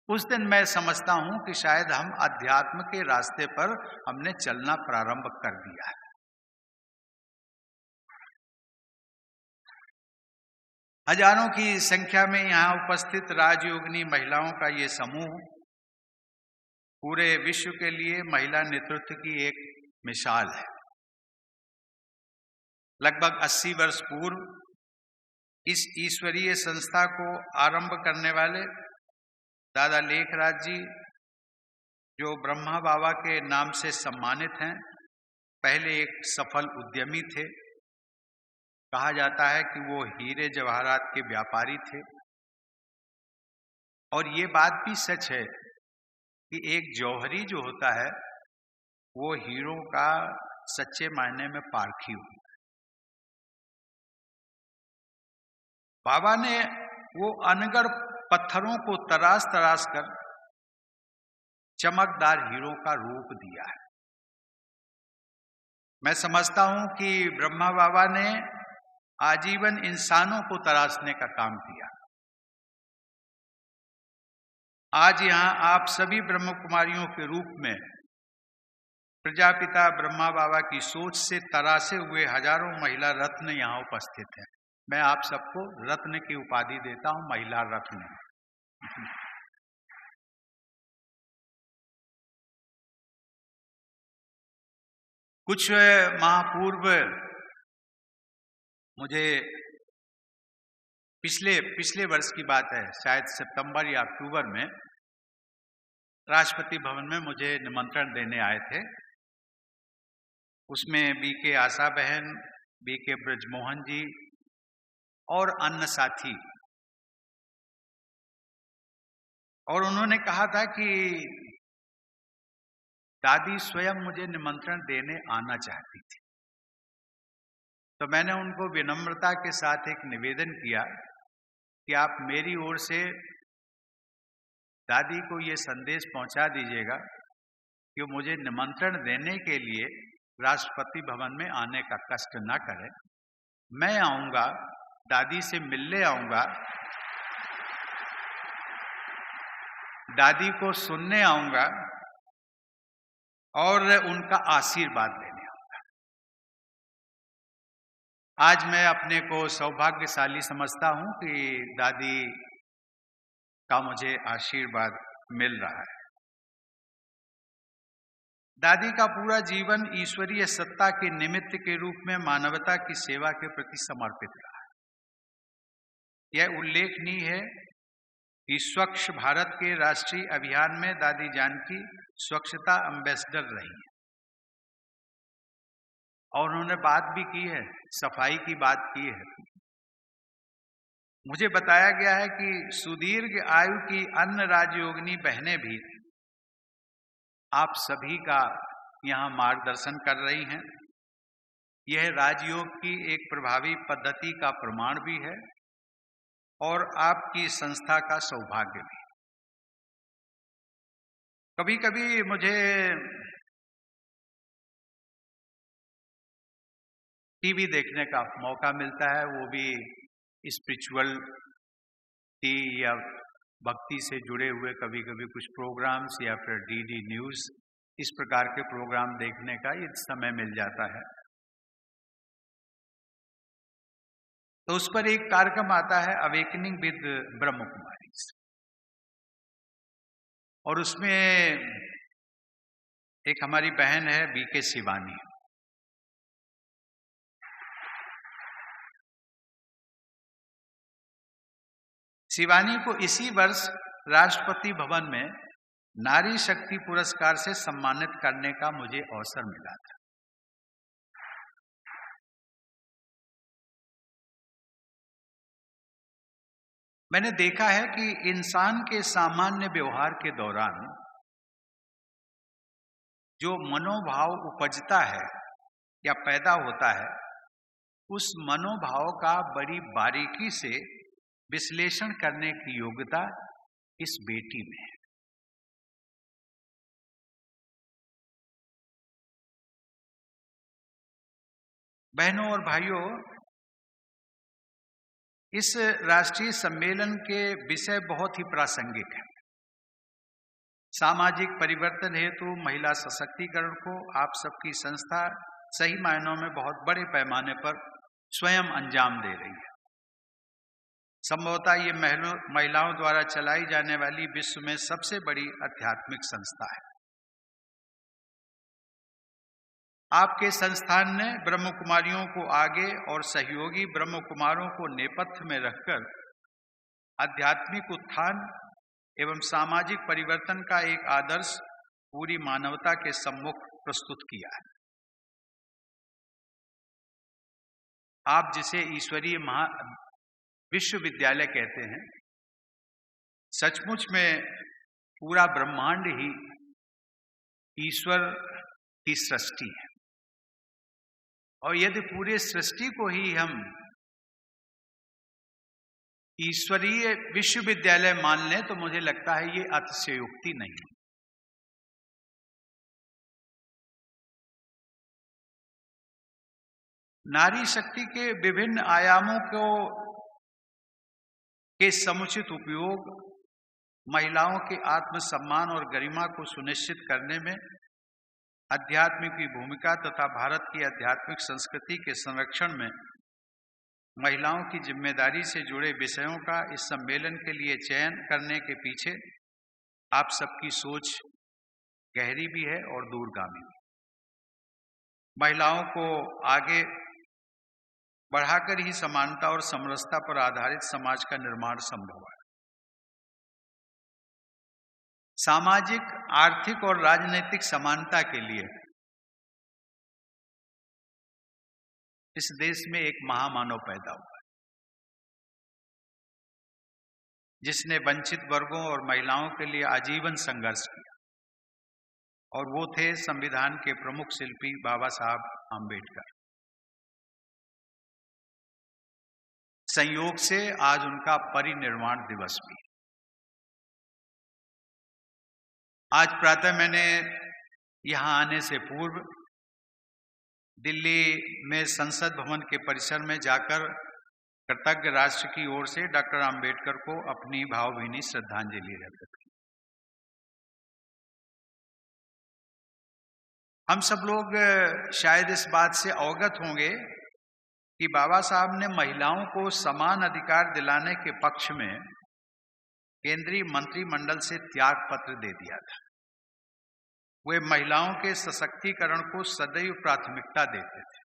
उस दिन मैं समझता हूं कि शायद हम अध्यात्म के रास्ते पर हमने चलना प्रारंभ कर दिया है। हजारों की संख्या में यहाँ उपस्थित राजयोगिनी महिलाओं का ये समूह पूरे विश्व के लिए महिला नेतृत्व की एक मिसाल है। लगभग 80 वर्ष पूर्व इस ईश्वरीय संस्था को आरंभ करने वाले दादा लेखराज जी, जो ब्रह्मा बाबा के नाम से सम्मानित हैं, पहले एक सफल उद्यमी थे। कहा जाता है कि वो हीरे जवाहरात के व्यापारी थे। और ये बात भी सच है कि एक जौहरी जो होता है वो हीरों का सच्चे मायने में पारखी होता है। बाबा ने वो अनगढ़ पत्थरों को तराश तराश कर चमकदार हीरों का रूप दिया है। मैं समझता हूं कि ब्रह्मा बाबा ने आजीवन इंसानों को तराशने का काम किया। आज यहाँ आप सभी ब्रह्म कुमारियों के रूप में प्रजापिता ब्रह्मा बाबा की सोच से तराशे हुए हजारों महिला रत्न यहाँ उपस्थित हैं। मैं आप सबको रत्न की उपाधि देता हूं, महिला रत्न। कुछ माह पूर्व मुझे पिछले वर्ष की बात है, शायद सितंबर या अक्टूबर में राष्ट्रपति भवन में मुझे निमंत्रण देने आए थे। उसमें बीके आशा बहन, बीके ब्रजमोहन जी और अन्य साथी, और उन्होंने कहा था कि दादी स्वयं मुझे निमंत्रण देने आना चाहती थी। तो मैंने उनको विनम्रता के साथ एक निवेदन किया कि आप मेरी ओर से दादी को ये संदेश पहुंचा दीजिएगा कि मुझे निमंत्रण देने के लिए राष्ट्रपति भवन में आने का कष्ट न करें। मैं आऊंगा, दादी से मिलने आऊंगा, दादी को सुनने आऊंगा और उनका आशीर्वाद लेने आऊंगा। आज मैं अपने को सौभाग्यशाली समझता हूं कि दादी का मुझे आशीर्वाद मिल रहा है। दादी का पूरा जीवन ईश्वरीय सत्ता के निमित्त के रूप में मानवता की सेवा के प्रति समर्पित रहा है। यह उल्लेखनीय है कि स्वच्छ भारत के राष्ट्रीय अभियान में दादी जानकी स्वच्छता एम्बेसडर रही है और उन्होंने बात भी की है, सफाई की बात की है। मुझे बताया गया है कि सुदीर्घ आयु की अन्य राजयोगिनी बहनें भी आप सभी का यहाँ मार्गदर्शन कर रही हैं। यह राजयोग की एक प्रभावी पद्धति का प्रमाण भी है और आपकी संस्था का सौभाग्य भी। कभी कभी मुझे टीवी देखने का मौका मिलता है, वो भी स्पिरिचुअलिटी या भक्ति से जुड़े हुए कभी कभी कुछ प्रोग्राम्स या फिर डीडी न्यूज़, इस प्रकार के प्रोग्राम देखने का ये समय मिल जाता है। तो उस पर एक कार्यक्रम आता है अवेकनिंग विद ब्रह्म कुमारी, और उसमें एक हमारी बहन है बीके शिवानी। शिवानी को इसी वर्ष राष्ट्रपति भवन में नारी शक्ति पुरस्कार से सम्मानित करने का मुझे अवसर मिला था। मैंने देखा है कि इंसान के सामान्य व्यवहार के दौरान जो मनोभाव उपजता है या पैदा होता है, उस मनोभाव का बड़ी बारीकी से विश्लेषण करने की योग्यता इस बेटी में है। बहनों और भाइयों, इस राष्ट्रीय सम्मेलन के विषय बहुत ही प्रासंगिक है। सामाजिक परिवर्तन हेतु महिला सशक्तिकरण को आप सबकी संस्था सही मायनों में बहुत बड़े पैमाने पर स्वयं अंजाम दे रही है। संभवतः ये महिलाओं द्वारा चलाई जाने वाली विश्व में सबसे बड़ी आध्यात्मिक संस्था है। आपके संस्थान ने ब्रह्म कुमारियों को आगे और सहयोगी ब्रह्म कुमारों को नेपथ्य में रखकर आध्यात्मिक उत्थान एवं सामाजिक परिवर्तन का एक आदर्श पूरी मानवता के सम्मुख प्रस्तुत किया है। आप जिसे ईश्वरीय विश्वविद्यालय कहते हैं, सचमुच में पूरा ब्रह्मांड ही ईश्वर की सृष्टि है, और यदि पूरे सृष्टि को ही हम ईश्वरीय विश्वविद्यालय मान लें तो मुझे लगता है ये अतिशयोक्ति नहीं। नारी शक्ति के विभिन्न आयामों के समुचित उपयोग महिलाओं के आत्मसम्मान और गरिमा को सुनिश्चित करने में अध्यात्म की भूमिका तथा भारत की आध्यात्मिक संस्कृति के संरक्षण में महिलाओं की जिम्मेदारी से जुड़े विषयों का इस सम्मेलन के लिए चयन करने के पीछे आप सबकी सोच गहरी भी है और दूरगामी भी। महिलाओं को आगे बढ़ाकर ही समानता और समरसता पर आधारित समाज का निर्माण संभव है। सामाजिक, आर्थिक और राजनीतिक समानता के लिए इस देश में एक महामानव पैदा हुआ है, जिसने वंचित वर्गों और महिलाओं के लिए आजीवन संघर्ष किया, और वो थे संविधान के प्रमुख शिल्पी बाबा साहब आम्बेडकर। संयोग से आज उनका परिनिर्वाण दिवस भी। आज प्रातः मैंने यहाँ आने से पूर्व दिल्ली में संसद भवन के परिसर में जाकर कृतज्ञ राष्ट्र की ओर से डॉक्टर आम्बेडकर को अपनी भावभीनी श्रद्धांजलि अर्पित की। हम सब लोग शायद इस बात से अवगत होंगे कि बाबा साहब ने महिलाओं को समान अधिकार दिलाने के पक्ष में केंद्रीय मंत्रिमंडल से त्याग पत्र दे दिया था। वे महिलाओं के सशक्तिकरण को सदैव प्राथमिकता देते थे।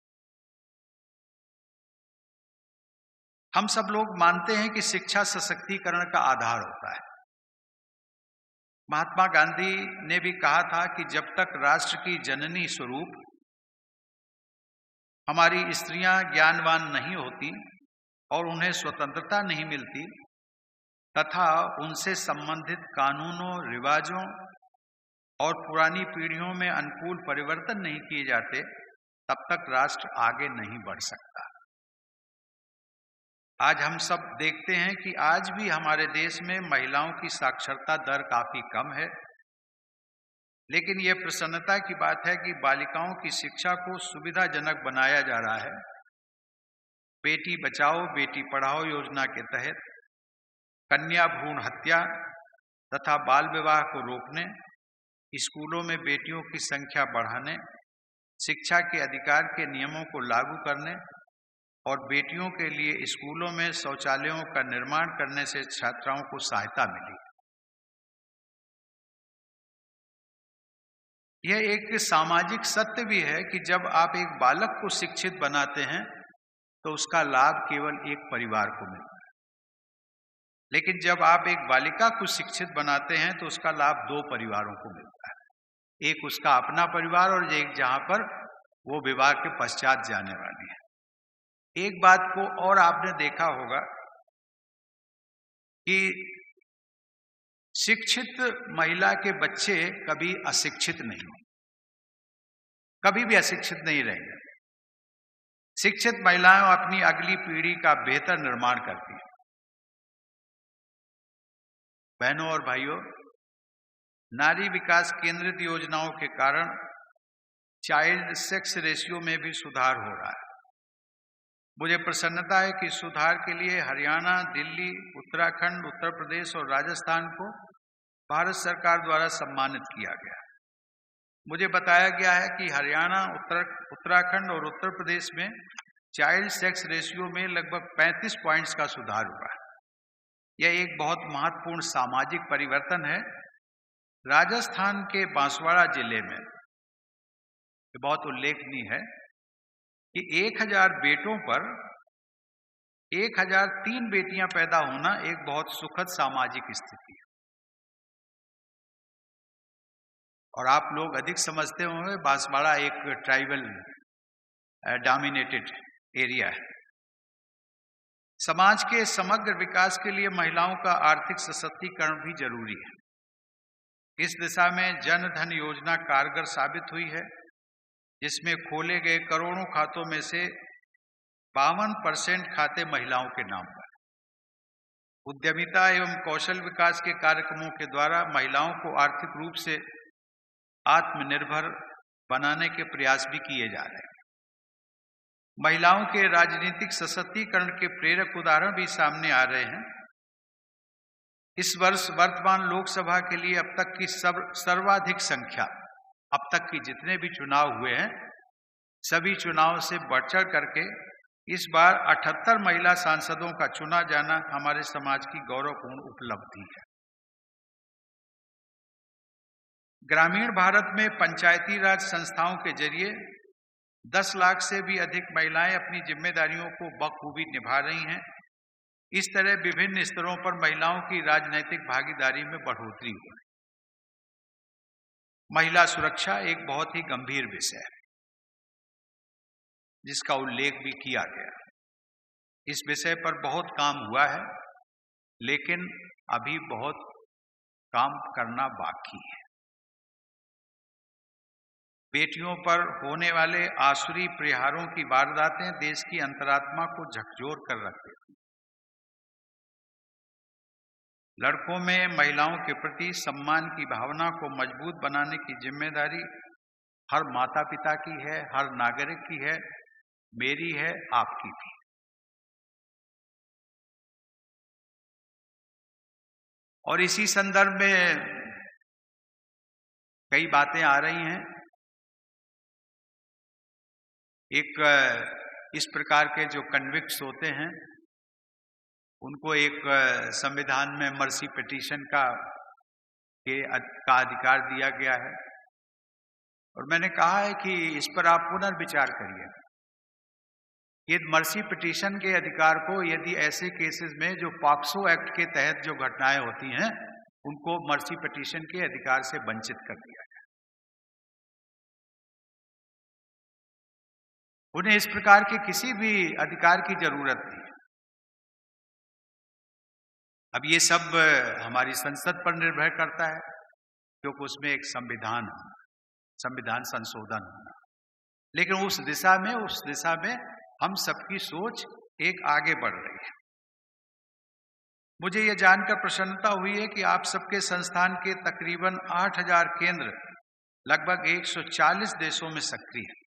हम सब लोग मानते हैं कि शिक्षा सशक्तिकरण का आधार होता है। महात्मा गांधी ने भी कहा था कि जब तक राष्ट्र की जननी स्वरूप हमारी स्त्रियां ज्ञानवान नहीं होती और उन्हें स्वतंत्रता नहीं मिलती तथा उनसे संबंधित कानूनों, रिवाजों और पुरानी पीढ़ियों में अनुकूल परिवर्तन नहीं किए जाते, तब तक राष्ट्र आगे नहीं बढ़ सकता। आज हम सब देखते हैं कि आज भी हमारे देश में महिलाओं की साक्षरता दर काफी कम है, लेकिन यह प्रसन्नता की बात है कि बालिकाओं की शिक्षा को सुविधाजनक बनाया जा रहा है। बेटी बचाओ बेटी पढ़ाओ योजना के तहत कन्या भ्रूण हत्या तथा बाल विवाह को रोकने, स्कूलों में बेटियों की संख्या बढ़ाने, शिक्षा के अधिकार के नियमों को लागू करने और बेटियों के लिए स्कूलों में शौचालयों का निर्माण करने से छात्राओं को सहायता मिली। यह एक सामाजिक सत्य भी है कि जब आप एक बालक को शिक्षित बनाते हैं तो उसका लाभ केवल एक परिवार को मिलता है, लेकिन जब आप एक बालिका को शिक्षित बनाते हैं तो उसका लाभ दो परिवारों को मिलता है। एक उसका अपना परिवार और एक जहां पर वो विवाह के पश्चात जाने वाली है। एक बात को और आपने देखा होगा कि शिक्षित महिला के बच्चे कभी अशिक्षित नहीं होंगे, कभी भी अशिक्षित नहीं रहेंगे। शिक्षित महिलाएं अपनी अगली पीढ़ी का बेहतर निर्माण करती हैं। बहनों और भाइयों, नारी विकास केंद्रित योजनाओं के कारण चाइल्ड सेक्स रेशियो में भी सुधार हो रहा है। मुझे प्रसन्नता है कि सुधार के लिए हरियाणा, दिल्ली, उत्तराखंड, उत्तर प्रदेश और राजस्थान को भारत सरकार द्वारा सम्मानित किया गया है। मुझे बताया गया है कि हरियाणा, उत्तराखंड और उत्तर प्रदेश में चाइल्ड सेक्स रेशियो में लगभग 35 पॉइंट्स का सुधार हुआ है। यह एक बहुत महत्वपूर्ण सामाजिक परिवर्तन है। राजस्थान के बांसवाड़ा जिले में ये बहुत उल्लेखनीय है कि 1000 बेटों पर 1003 बेटियां पैदा होना एक बहुत सुखद सामाजिक स्थिति है। और आप लोग अधिक समझते होंगे, बांसवाड़ा एक ट्राइबल डोमिनेटेड एरिया है। समाज के समग्र विकास के लिए महिलाओं का आर्थिक सशक्तिकरण भी जरूरी है। इस दिशा में जन धन योजना कारगर साबित हुई है, जिसमें खोले गए करोड़ों खातों में से 52% खाते महिलाओं के नाम पर। उद्यमिता एवं कौशल विकास के कार्यक्रमों के द्वारा महिलाओं को आर्थिक रूप से आत्मनिर्भर बनाने के प्रयास भी किए जा रहे हैं। महिलाओं के राजनीतिक सशक्तिकरण के प्रेरक उदाहरण भी सामने आ रहे हैं। इस वर्ष वर्तमान लोकसभा के लिए अब तक की सर्वाधिक संख्या, अब तक की जितने भी चुनाव हुए हैं सभी चुनावों से बढ़ चढ़ करके इस बार 78 महिला सांसदों का चुना जाना हमारे समाज की गौरवपूर्ण उपलब्धि है। ग्रामीण भारत में पंचायती राज संस्थाओं के जरिए 10 लाख से भी अधिक महिलाएं अपनी जिम्मेदारियों को बखूबी निभा रही हैं। इस तरह विभिन्न स्तरों पर महिलाओं की राजनैतिक भागीदारी में बढ़ोतरी हो रही है। महिला सुरक्षा एक बहुत ही गंभीर विषय है, जिसका उल्लेख भी किया गया। इस विषय पर बहुत काम हुआ है, लेकिन अभी बहुत काम करना बाकी है। बेटियों पर होने वाले आसुरी प्रहारों की वारदातें देश की अंतरात्मा को झकझोर कर रख देती हैं। लड़कों में महिलाओं के प्रति सम्मान की भावना को मजबूत बनाने की जिम्मेदारी हर माता पिता की है, हर नागरिक की है, मेरी है, आपकी भी। और इसी संदर्भ में कई बातें आ रही हैं। एक इस प्रकार के जो कन्विक्ट्स होते हैं उनको एक संविधान में मर्सी पिटीशन का अधिकार दिया गया है। और मैंने कहा है कि इस पर आप पुनर्विचार करिए। ये मर्सी पिटीशन के अधिकार को यदि ऐसे केसेस में जो पॉक्सो एक्ट के तहत जो घटनाएं होती हैं उनको मर्सी पिटीशन के अधिकार से वंचित कर दिया जाए। उन्हें इस प्रकार के किसी भी अधिकार की जरूरत नहीं है। अब ये सब हमारी संसद पर निर्भर करता है क्योंकि उसमें एक संविधान संशोधन होना। लेकिन उस दिशा में हम सबकी सोच एक आगे बढ़ रही है। मुझे यह जानकर प्रसन्नता हुई है कि आप सबके संस्थान के तकरीबन 8000 केंद्र लगभग 140 देशों में सक्रिय हैं।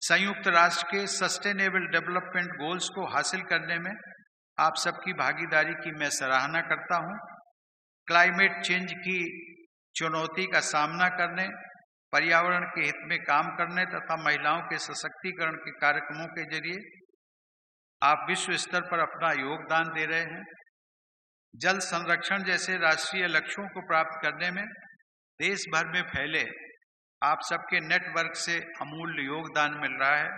संयुक्त राष्ट्र के सस्टेनेबल डेवलपमेंट गोल्स को हासिल करने में आप सबकी भागीदारी की मैं सराहना करता हूं। क्लाइमेट चेंज की चुनौती का सामना करने, पर्यावरण के हित में काम करने तथा महिलाओं के सशक्तिकरण के कार्यक्रमों के जरिए आप विश्व स्तर पर अपना योगदान दे रहे हैं। जल संरक्षण जैसे राष्ट्रीय लक्ष्यों को प्राप्त करने में देश भर में फैले आप सबके नेटवर्क से अमूल्य योगदान मिल रहा है।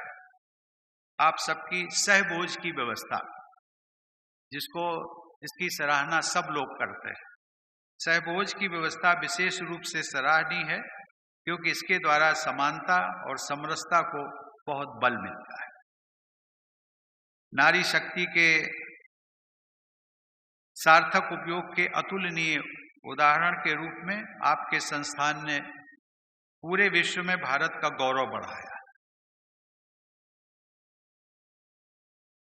आप सबकी सहभोज की व्यवस्था, जिसकी सराहना सब लोग करते हैं, सहभोज की व्यवस्था विशेष रूप से सराहनीय है क्योंकि इसके द्वारा समानता और समरसता को बहुत बल मिलता है। नारी शक्ति के सार्थक उपयोग के अतुलनीय उदाहरण के रूप में आपके संस्थान ने पूरे विश्व में भारत का गौरव बढ़ाया।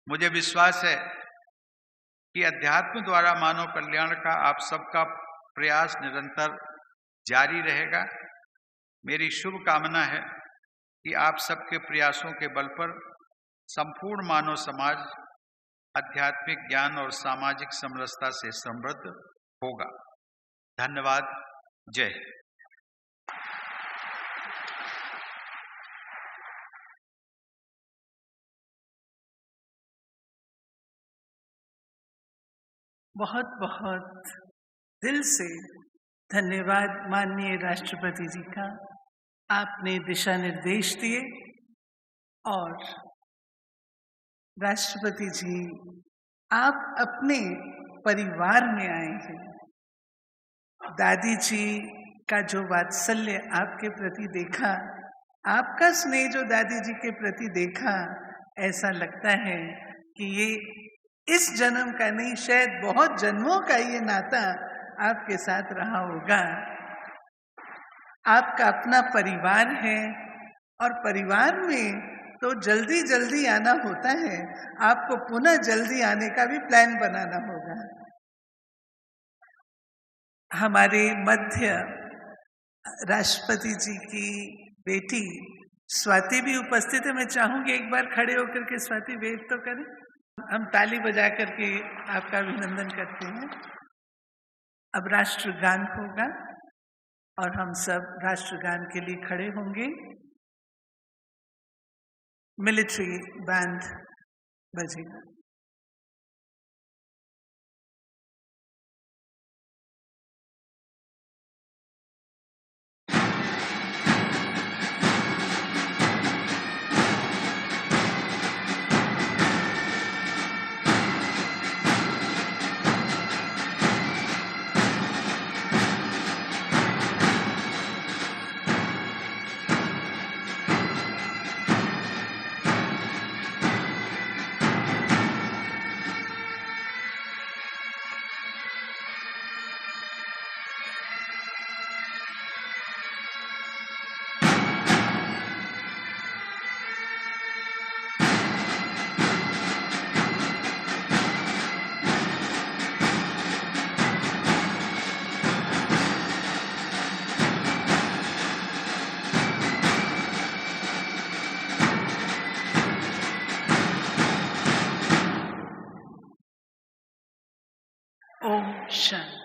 मुझे विश्वास है कि अध्यात्म द्वारा मानव कल्याण का आप सबका प्रयास निरंतर जारी रहेगा। मेरी शुभ कामना है कि आप सबके प्रयासों के बल पर संपूर्ण मानव समाज आध्यात्मिक ज्ञान और सामाजिक समरसता से समृद्ध होगा। धन्यवाद। जय हिंद। बहुत बहुत दिल से धन्यवाद माननीय राष्ट्रपति जी का। आपने दिशा निर्देश दिए और राष्ट्रपति जी आप अपने परिवार में आए हैं। दादी जी का जो वात्सल्य आपके प्रति देखा, आपका स्नेह जो दादी जी के प्रति देखा, ऐसा लगता है कि ये इस जन्म का नहीं, शायद बहुत जन्मों का ये नाता आपके साथ रहा होगा। आपका अपना परिवार है और परिवार में तो जल्दी जल्दी आना होता है, आपको पुनः जल्दी आने का भी प्लान बनाना होगा। हमारे मध्य राष्ट्रपति जी की बेटी स्वाति भी उपस्थित है। मैं चाहूंगी एक बार खड़े होकर के स्वाति वेव तो करें। हम ताली बजा करके आपका अभिनंदन करते हैं। अब राष्ट्रगान होगा और हम सब राष्ट्रगान के लिए खड़े होंगे। मिलिट्री बैंड बजेगा। ओम शांति।